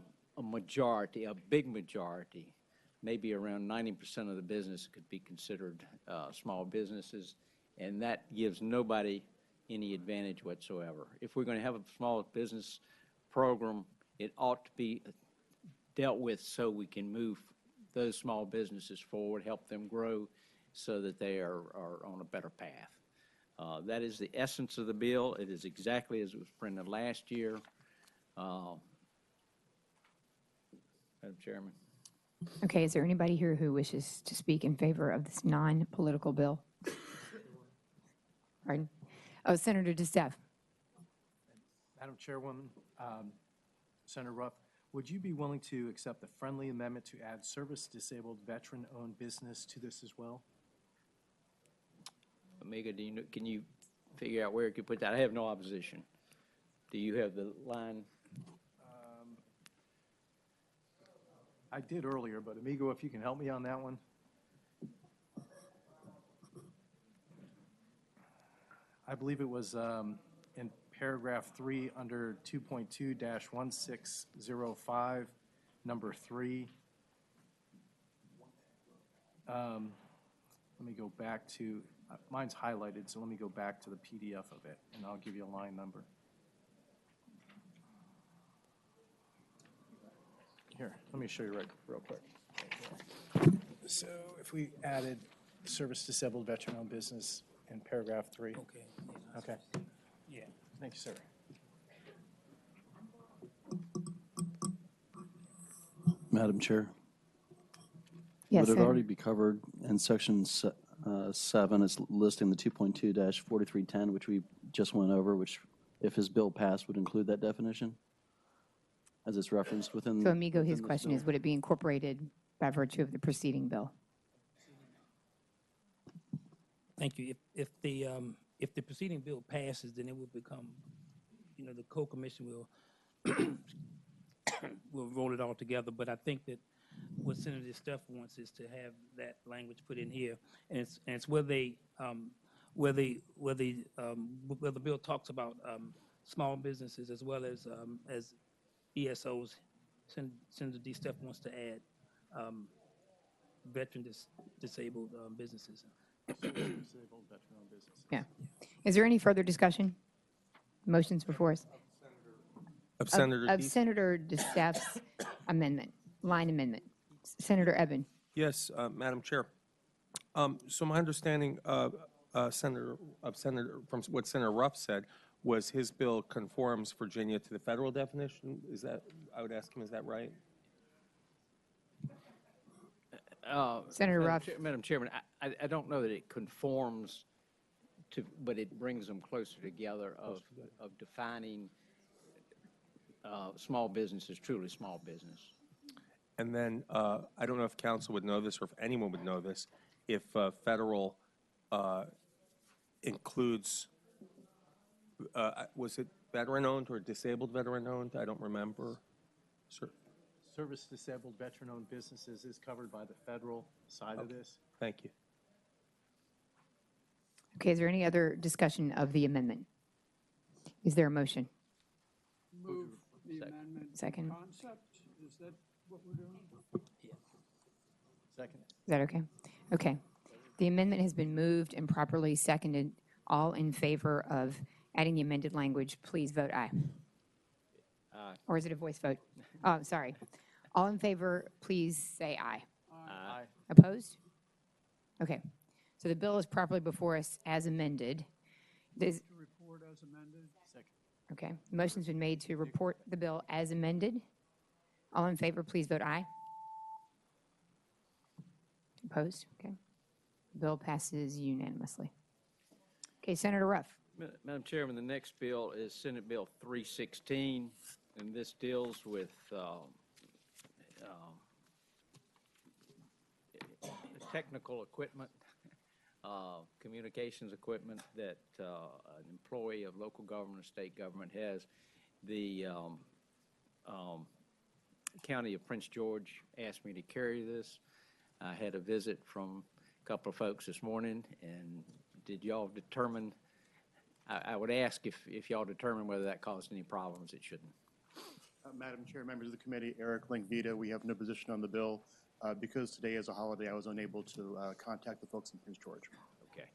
big majority, maybe around 90% of the business could be considered small businesses, and that gives nobody any advantage whatsoever. If we're going to have a small business program, it ought to be dealt with so we can move those small businesses forward, help them grow so that they are on a better path. That is the essence of the bill. It is exactly as it was printed last year. Madam Chairman. Okay, is there anybody here who wishes to speak in favor of this non-political bill? Pardon? Oh, Senator DeStef. Madam Chairwoman, Senator Ruff, would you be willing to accept the friendly amendment to add service-disabled veteran-owned business to this as well? Omega, can you figure out where you could put that? I have no opposition. Do you have the line? I did earlier, but Amigo, if you can help me on that one. I believe it was in paragraph 3 under 2.2-1605, number 3. Let me go back to, mine's highlighted, so let me go back to the PDF of it, and I'll give you a line number. Here, let me show you real quick. So if we added service disabled veteran-owned business in paragraph 3. Okay. Okay. Yeah. Thank you, sir. Madam Chair? Yes, Would it Senator. already be covered in section 7, it's listing the 2.2-4310, which we just went over, which if his bill passed would include that definition? As it's referenced within. So Amigo, his within this question bill? is, would it be incorporated by virtue of the preceding bill? Thank you. If the preceding bill passes, then it will become, the co-commission will will roll it all together. But I think that what Senator Stuff wants is to have that language put in here, and it's where the bill talks about small businesses as well as ESOs. Senator D. Stuff wants to add disabled businesses. Disabled veteran-owned businesses. Yeah. Is there any further discussion? Motions before us? Of Senator Of Dees? Senator DeStaff's amendment, line amendment. Senator Eben. Yes, Madam Chair. So my understanding from what Senator Ruff said was his bill conforms Virginia to the federal definition. Is that, I would ask him, is that right? Senator Ruff. Madam Chairman, I don't know that it conforms to, but it brings them closer together of defining small business as truly small business. And then, I don't know if council would know this or if anyone would know this, if federal includes, was it veteran-owned or disabled veteran-owned? I don't remember. Sir? Service disabled veteran-owned businesses is covered by the federal side of this. Thank you. Okay, is there any other discussion of the amendment? Is there a motion? Move the amendment. Second. Concept, is that what we're doing? Second. Is that okay? Okay. The amendment has been moved and properly seconded. All in favor of adding the amended language, please vote aye. Aye. Or is it a voice vote? Oh, sorry. All in favor, please say aye. Aye. Opposed? Okay. So the bill is properly before us as amended. This, Report as amended. Second. okay. The motion's been made to report the bill as amended. All in favor, please vote aye. Opposed? Okay. The bill passes unanimously. Okay, Senator Ruff. Madam Chairman, the next bill is Senate Bill 316, and this deals with technical equipment, communications equipment that an employee of local government or state government has. The County of Prince George asked me to carry this. I had a visit from a couple of folks this morning, and did y'all determine, I would ask if y'all determine whether that caused any problems. It shouldn't. Madam Chair, members of the committee, Eric Linkvita, we have no position on the bill. Because today is a holiday, I was unable to contact the folks in Prince George. Okay.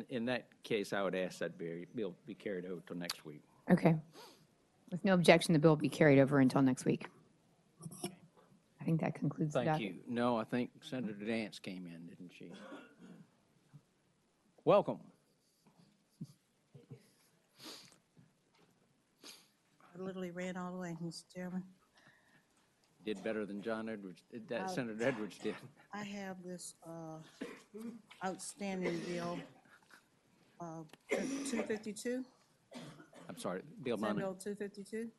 In that case, I would ask that bill be carried over till next week. Okay. With no objection, the bill will be carried over until next week. I think that concludes the Thank docket. you. No, I think Senator Dance came in, didn't she? Welcome. I literally ran all the way, Mr. Chairman. Did better than John Edwards, Senator Edwards did. I have this outstanding bill, 252. I'm sorry, Bill Senate Money. Bill 252.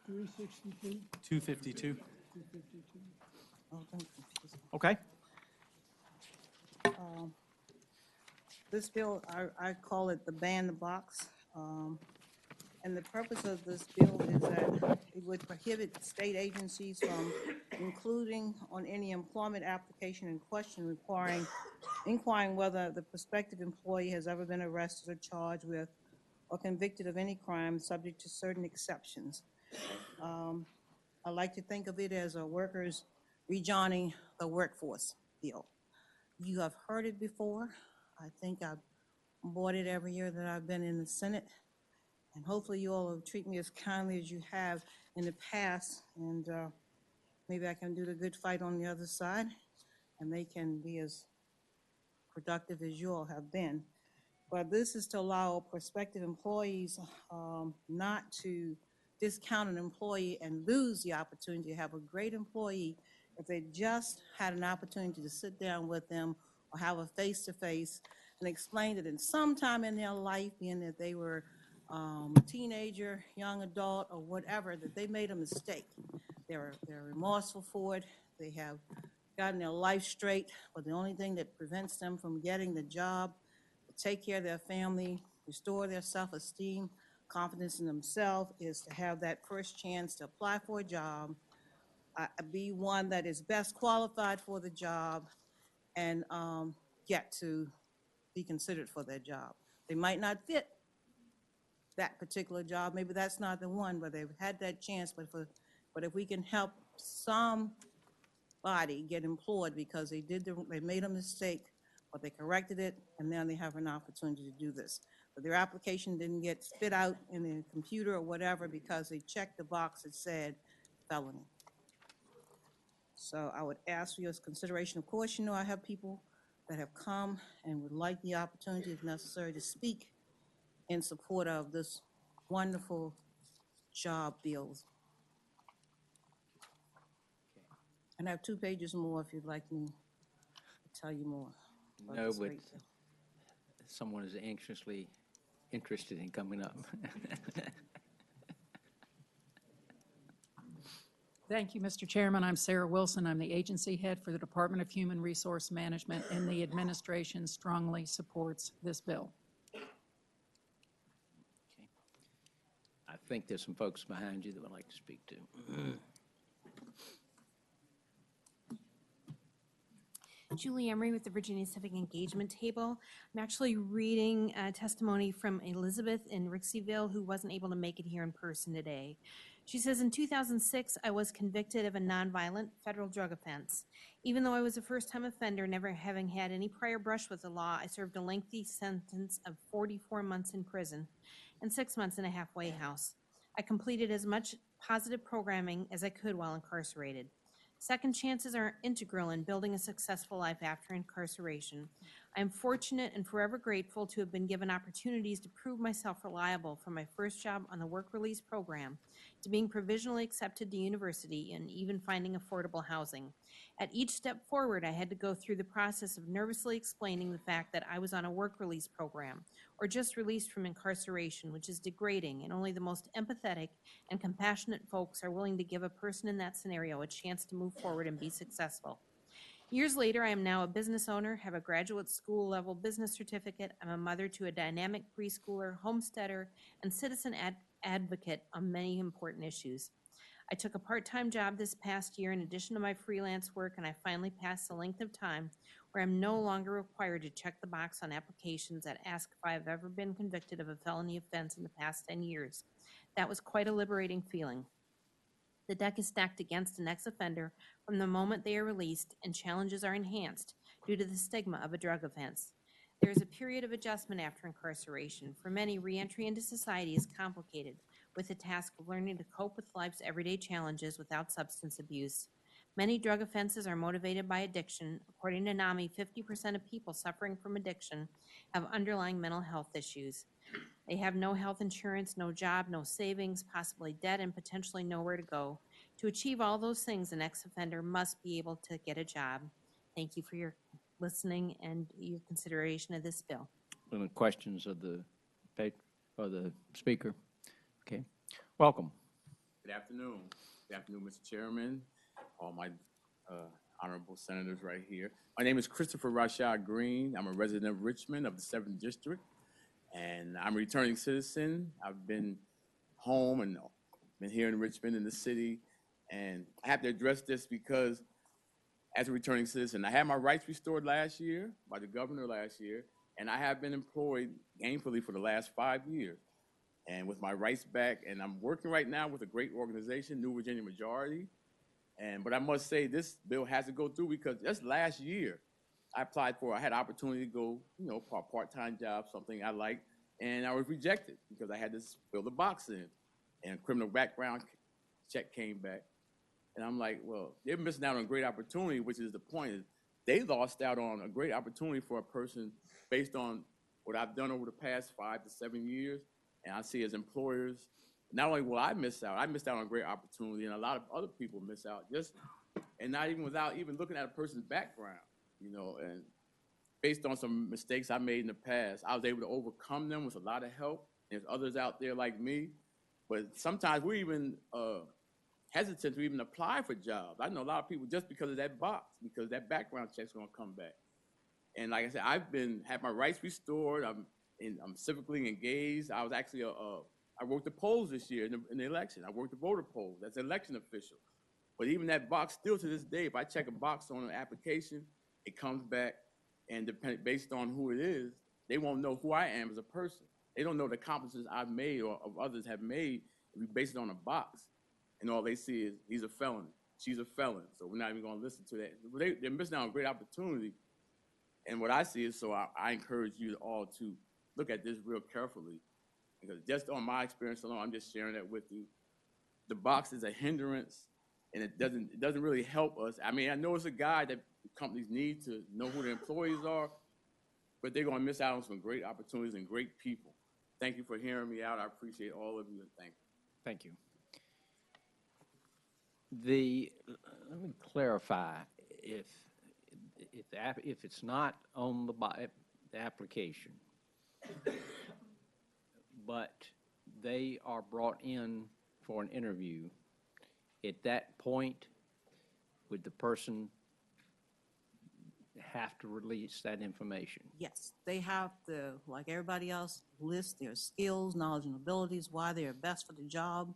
362. 252. 252. Oh, don't confuse me. Okay. This bill, I call it the ban the box. And the purpose of this bill is that it would prohibit state agencies from including on any employment application in question inquiring whether the prospective employee has ever been arrested or charged with or convicted of any crime subject to certain exceptions. I like to think of it as a workers rejoining the workforce bill. You have heard it before. I think I've bought it every year that I've been in the Senate. And hopefully you all will treat me as kindly as you have in the past. And maybe I can do the good fight on the other side and they can be as productive as you all have been. But this is to allow prospective employees not to discount an employee and lose the opportunity to have a great employee if they just had an opportunity to sit down with them or have a face-to-face and explain that in some time in their life, being that they were a teenager, young adult, or whatever, that they made a mistake. They're remorseful for it. They have gotten their life straight, but the only thing that prevents them from getting the job, to take care of their family, restore their self-esteem, confidence in themselves, is to have that first chance to apply for a job, be one that is best qualified for the job, and get to be considered for their job. They might not fit that particular job. Maybe that's not the one, but they've had that chance. But if we can help somebody get employed because they made a mistake, but they corrected it, and now they have an opportunity to do this. But their application didn't get spit out in the computer or whatever because they checked the box that said felony. So I would ask for your consideration. Of course, you know I have people that have come and would like the opportunity, if necessary, to speak in support of this wonderful job bill. And I have 2 pages more if you'd like me to tell you more. No, but someone is anxiously interested in coming up. Thank you, Mr. Chairman. I'm Sarah Wilson. I'm the agency head for the Department of Human Resource Management, and the administration strongly supports this bill. I think there's some folks behind you that would like to speak to. Julie Emery with the Virginia Civic Engagement Table. I'm actually reading testimony from Elizabeth in Rixieville, who wasn't able to make it here in person today. She says, in 2006, I was convicted of a nonviolent federal drug offense. Even though I was a first-time offender, never having had any prior brush with the law, I served a lengthy sentence of 44 months in prison and 6 months in a halfway house. I completed as much positive programming as I could while incarcerated. Second chances are integral in building a successful life after incarceration. I am fortunate and forever grateful to have been given opportunities to prove myself reliable, from my first job on the work release program to being provisionally accepted to university and even finding affordable housing. At each step forward, I had to go through the process of nervously explaining the fact that I was on a work release program or just released from incarceration, which is degrading, and only the most empathetic and compassionate folks are willing to give a person in that scenario a chance to move forward and be successful. Years later, I am now a business owner, have a graduate school level business certificate. I'm a mother to a dynamic preschooler, homesteader, and citizen advocate on many important issues. I took a part-time job this past year in addition to my freelance work, and I finally passed the length of time where I'm no longer required to check the box on applications that ask if I have ever been convicted of a felony offense in the past 10 years. That was quite a liberating feeling. The deck is stacked against an ex-offender from the moment they are released, and challenges are enhanced due to the stigma of a drug offense. There is a period of adjustment after incarceration. For many, reentry into society is complicated, with the task of learning to cope with life's everyday challenges without substance abuse. Many drug offenses are motivated by addiction. According to NAMI, 50% of people suffering from addiction have underlying mental health issues. They have no health insurance, no job, no savings, possibly debt, and potentially nowhere to go. To achieve all those things, an ex-offender must be able to get a job. Thank you for your listening and your consideration of this bill. Any questions of the speaker? Okay. Welcome. Good afternoon. Good afternoon, Mr. Chairman, all my honorable senators right here. My name is Christopher Rashad Green. I'm a resident of Richmond of the 7th District, and I'm a returning citizen. I've been home and been here in Richmond in the city. And I have to address this because as a returning citizen, I had my rights restored last year by the governor last year, and I have been employed gainfully for the last 5 years. And with my rights back, and I'm working right now with a great organization, New Virginia Majority. But I must say this bill has to go through because just last year, I had opportunity to go, for a part-time job, something I liked, and I was rejected because I had to fill the box in. And a criminal background check came back. And I'm like, well, they're missing out on a great opportunity, which is the point. Is they lost out on a great opportunity for a person based on what I've done over the past 5 to 7 years. And I see as employers, not only will I missed out on a great opportunity, and a lot of other people miss out, and not even without even looking at a person's background, and based on some mistakes I made in the past, I was able to overcome them with a lot of help. There's others out there like me, but sometimes we're even hesitant to even apply for jobs. I know a lot of people just because of that box, because that background check's gonna come back. And like I said, had my rights restored. I'm civically engaged. I was actually I worked the polls this year in the election. I worked the voter polls as an election official. But even that box, still to this day, if I check a box on an application, it comes back, and based on who it is, they won't know who I am as a person. They don't know the accomplishments I've made or of others have made if we base it on a box. And all they see is he's a felon, she's a felon, so we're not even going to listen to that. They're missing out on a great opportunity. And what I see is, so I encourage you all to look at this real carefully, because just on my experience alone, I'm just sharing that with you. The box is a hindrance, and it doesn't really help us. I mean, I know it's a guide that companies need to know who their employees are, but they're going to miss out on some great opportunities and great people. Thank you for hearing me out. I appreciate all of you, and thank you. Thank you. Let me clarify, if it's not on the application, but they are brought in for an interview, at that point, would the person have to release that information? Yes, they have to, like everybody else, list their skills, knowledge, and abilities, why they are best for the job.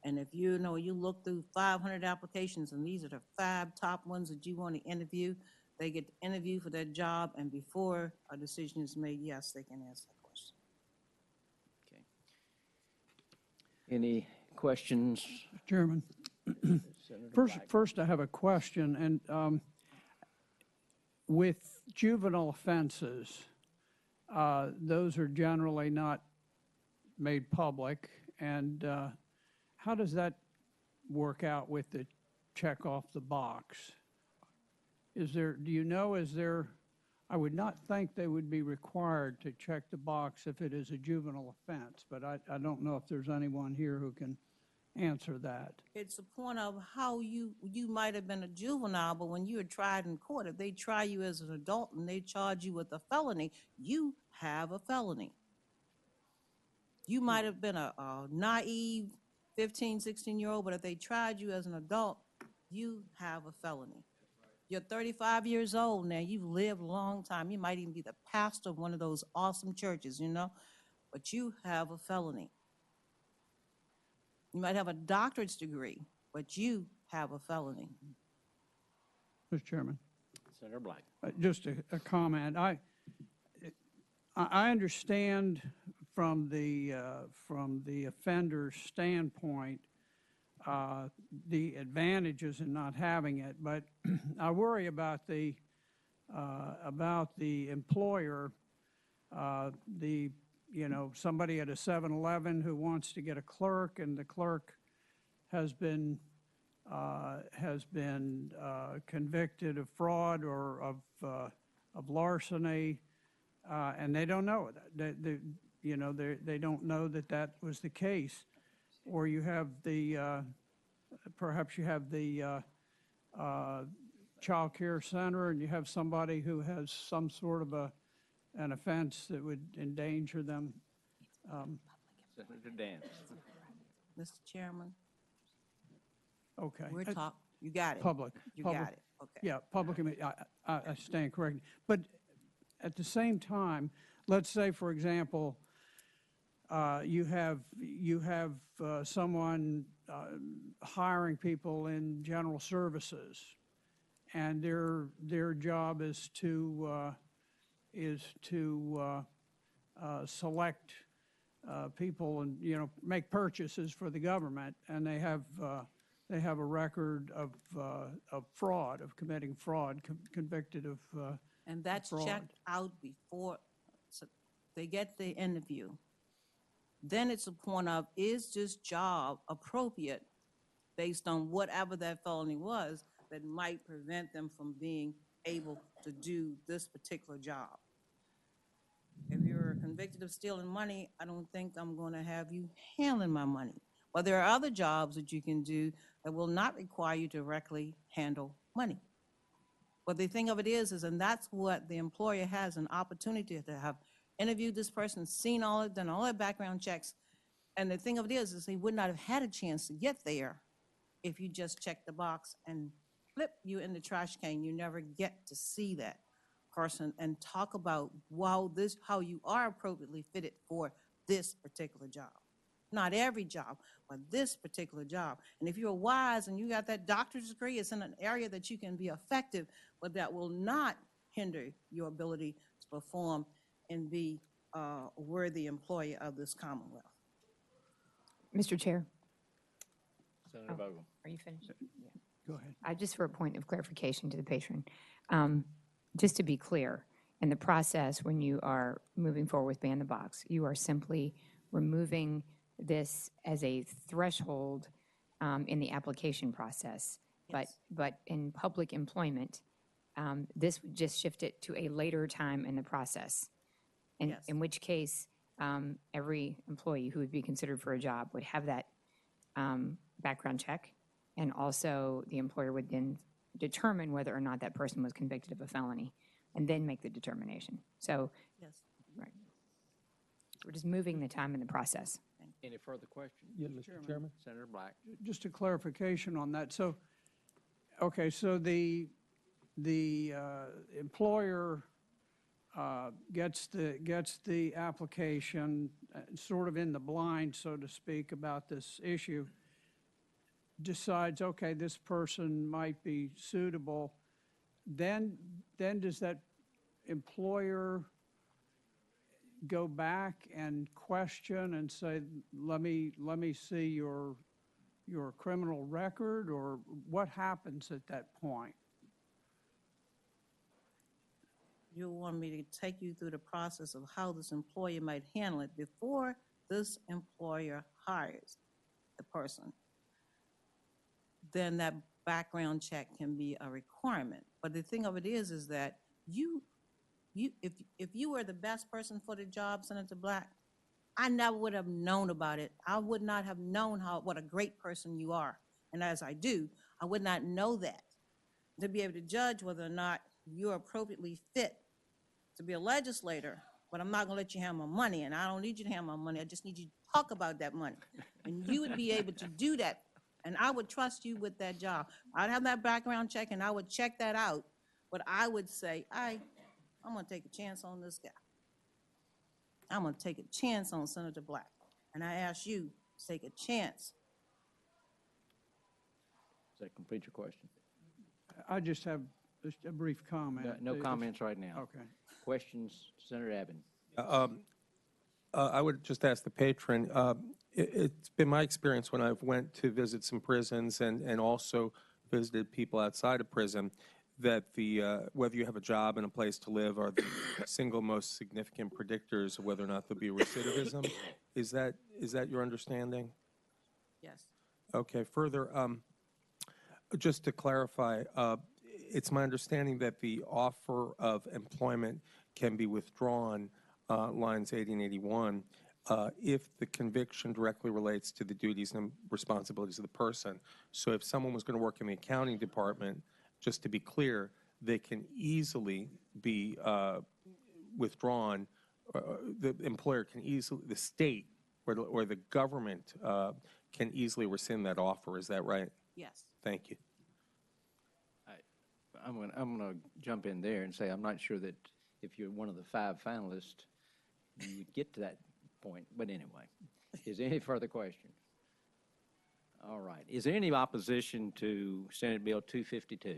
And if you look through 500 applications, and these are the 5 top ones that you want to interview, they get to interview for that job, and before a decision is made, yes, they can answer that question. Okay. Any questions? Chairman, first I have a question, and with juvenile offenses, those are generally not made public, and how does that work out with the check off the box? I would not think they would be required to check the box if it is a juvenile offense, but I don't know if there's anyone here who can answer that. It's a point of how you might have been a juvenile, but when you are tried in court, if they try you as an adult and they charge you with a felony, you have a felony. You might have been a naive 15, 16-year-old, but if they tried you as an adult, you have a felony. You're 35 years old now. You've lived a long time. You might even be the pastor of one of those awesome churches, but you have a felony. You might have a doctorate's degree, but you have a felony. Mr. Chairman. Senator Black. Just a comment. I understand from the offender's standpoint the advantages in not having it, but I worry about the employer, somebody at a 7-Eleven who wants to get a clerk, and the clerk has been convicted of fraud or of larceny, and they don't know that. They don't know that was the case. Or you have perhaps you have the child care center, and you have somebody who has some sort of an offense that would endanger them. Senator Dan. Mr. Chairman. Okay. We're talking. You got it. Public. You got it. Okay. Yeah, public. I stand corrected. But at the same time, let's say, for example, you have someone hiring people in general services, and their job is to select people and, you know, make purchases for the government, and they have a record of fraud, of committing fraud, convicted of And that's fraud. checked out before so they get the interview. Then it's a point of, is this job appropriate based on whatever that felony was that might prevent them from being able to do this particular job? If you're convicted of stealing money, I don't think I'm going to have you handling my money. But there are other jobs that you can do that will not require you to directly handle money. But the thing of it is, and that's what the employer has an opportunity to have interviewed this person, seen all it, done all their background checks. And the thing of it is he would not have had a chance to get there if you just check the box and flip you in the trash can. You never get to see that person and talk about how you are appropriately fitted for this particular job. Not every job, but this particular job. And if you're wise and you got that doctor's degree, it's in an area that you can be effective, but that will not hinder your ability to perform and be a worthy employee of this Commonwealth. Mr. Chair, Senator Vogel. are you finished? Yeah. Go ahead. Just for a point of clarification to the patron, just to be clear, in the process when you are moving forward with ban the box, you are simply removing this as a threshold in the application process. Yes. But in public employment, this would just shift it to a later time in the process. And Yes. in which case, every employee who would be considered for a job would have that background check, and also the employer would then determine whether or not that person was convicted of a felony, and then make the determination. So, Yes. right, we're just moving the time in the process. Any further questions? Yeah, Mr. Chairman. Senator Black. Just a clarification on that. So, okay, so the employer gets the application sort of in the blind, so to speak, about this issue, decides, okay, this person might be suitable, then does that employer go back and question and say, let me see your criminal record, or what happens at that point? You want me to take you through the process of how this employer might handle it before this employer hires the person. Then that background check can be a requirement. But the thing of it is that if you were the best person for the job, Senator Black, I never would have known about it. I would not have known what a great person you are. And as I do, I would not know that. To be able to judge whether or not you're appropriately fit to be a legislator, but I'm not going to let you have my money, and I don't need you to have my money. I just need you to talk about that money. And you would be able to do that, and I would trust you with that job. I'd have that background check, and I would check that out, but I would say, I'm going to take a chance on this guy. I'm going to take a chance on Senator Black. And I ask you to take a chance. Does that complete your question? I just have just a brief comment. No comments right now. Okay. Questions, Senator Abbott? I would just ask the patron, it's been my experience when I've went to visit some prisons and also visited people outside of prison, that whether you have a job and a place to live are the single most significant predictors of whether or not there'll be recidivism. Is that your understanding? Yes. Okay. Further, just to clarify, it's my understanding that the offer of employment can be withdrawn, lines 80 and 81, if the conviction directly relates to the duties and responsibilities of the person. So if someone was going to work in the accounting department, just to be clear, they can easily be withdrawn. The employer can easily, the state or the government can easily rescind that offer. Is that right? Yes. Thank you. I'm going to jump in there and say I'm not sure that if you're one of the 5 finalists, you would get to that point, but anyway. Is there any further questions? All right. Is there any opposition to Senate Bill 252?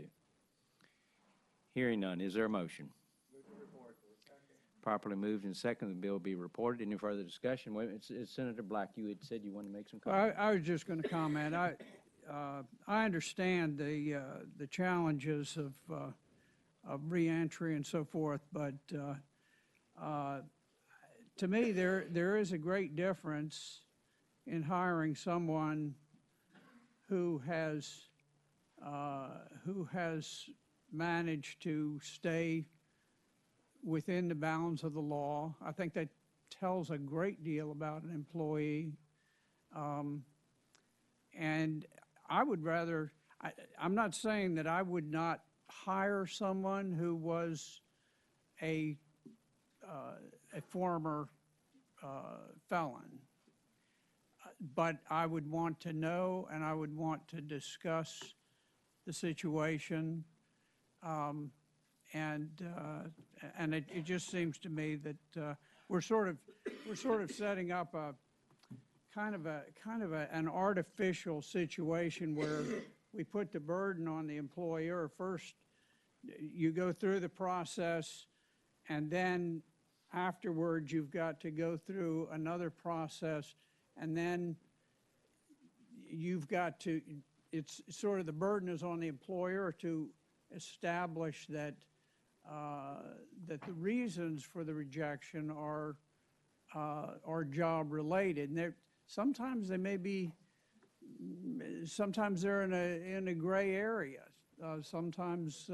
Hearing none, is there a motion? Properly moved and seconded, the bill be reported. Any further discussion? Wait, Senator Black, you had said you wanted to make some comments. I was just going to comment. I understand the challenges of reentry and so forth, but to me, there is a great difference in hiring someone who has managed to stay within the bounds of the law. I think that tells a great deal about an employee. And I would rather, I'm not saying that I would not hire someone who was a former felon, but I would want to know and I would want to discuss the situation. And it just seems to me that we're sort of setting up a kind of an artificial situation where we put the burden on the employer. First, you go through the process, and then afterwards you've got to go through another process, and then you've got to, it's sort of the burden is on the employer to establish that that the reasons for the rejection are job related, and sometimes they may be, sometimes they're in a gray area, sometimes.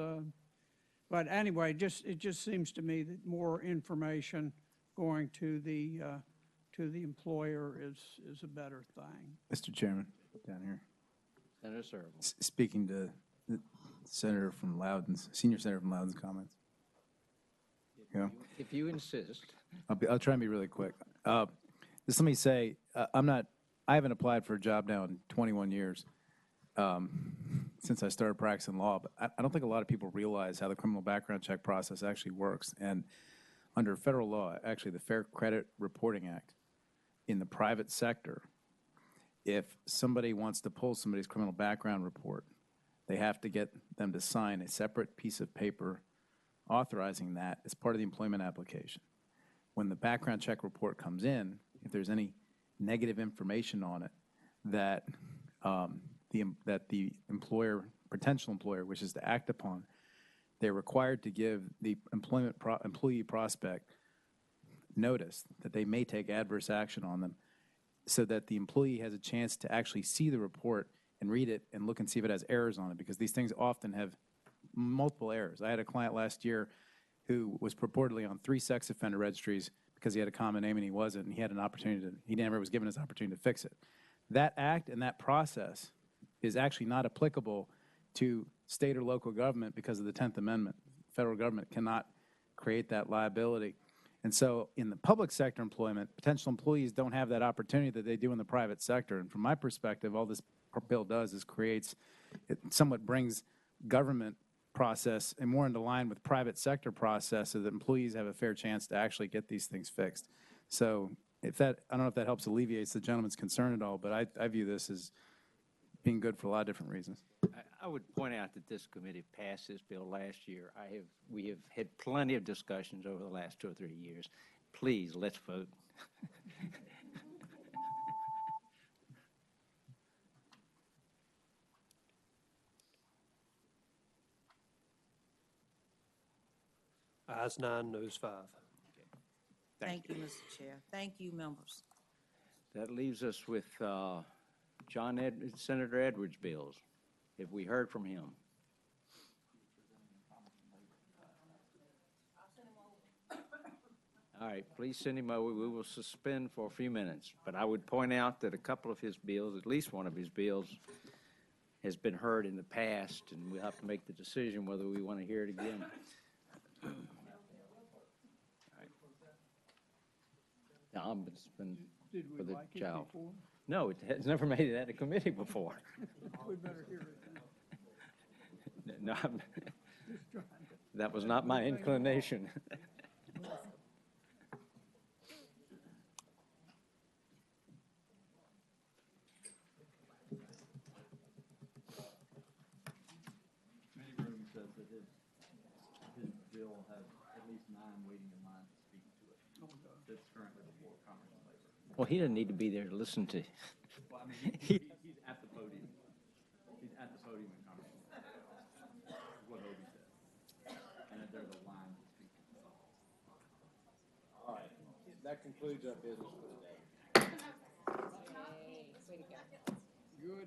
But anyway, it just seems to me that more information going to the employer is a better thing. Mr. Chairman, down here. Senator Serval. Speaking to the Senator from Loudoun's, Senior Senator from Loudoun's comments. If you insist. I'll try and be really quick. Just let me say, I haven't applied for a job now in 21 years since I started practicing law, but I don't think a lot of people realize how the criminal background check process actually works. And under federal law, actually the Fair Credit Reporting Act, in the private sector, if somebody wants to pull somebody's criminal background report, they have to get them to sign a separate piece of paper authorizing that as part of the employment application. When the background check report comes in, if there's any negative information on it that the employer, potential employer, wishes to act upon, they're required to give the employee prospect notice that they may take adverse action on them, so that the employee has a chance to actually see the report and read it and look and see if it has errors on it, because these things often have multiple errors. I had a client last year who was purportedly on 3 sex offender registries because he had a common name and he wasn't, and he had an opportunity to, he never was given his opportunity to fix it. That act and that process is actually not applicable to state or local government because of the 10th Amendment. Federal government cannot create that liability. And so in the public sector employment, potential employees don't have that opportunity that they do in the private sector. And from my perspective, all this bill does is it somewhat brings government process and more into line with private sector process so that employees have a fair chance to actually get these things fixed. So I don't know if that helps alleviate the gentleman's concern at all, but I view this as being good for a lot of different reasons. I would point out that this committee passed this bill last year. We have had plenty of discussions over the last 2 or 3 years. Please, let's vote. Ayes 9, noes 5. Thank you, Mr. Chair. Thank you, members. That leaves us with Senator Edwards' bills. Have we heard from him? All right, please send him over. We will suspend for a few minutes. But I would point out that a couple of his bills, at least one of his bills, has been heard in the past, and we'll have to make the decision whether we want to hear it again. No, it's been for the child. No, it has never made it out of committee before. We better hear it. No, that was not my inclination. bill will have at least 9 waiting in line to speak to it. That's currently before Commerce and Labor. Well, he doesn't need to be there to listen to. Well, I mean, he's at the podium. He's at the podium in Commerce and Labor. Is what Obi said. And that there's a line to speak to. All right, that concludes our business for today. Way to go. Good.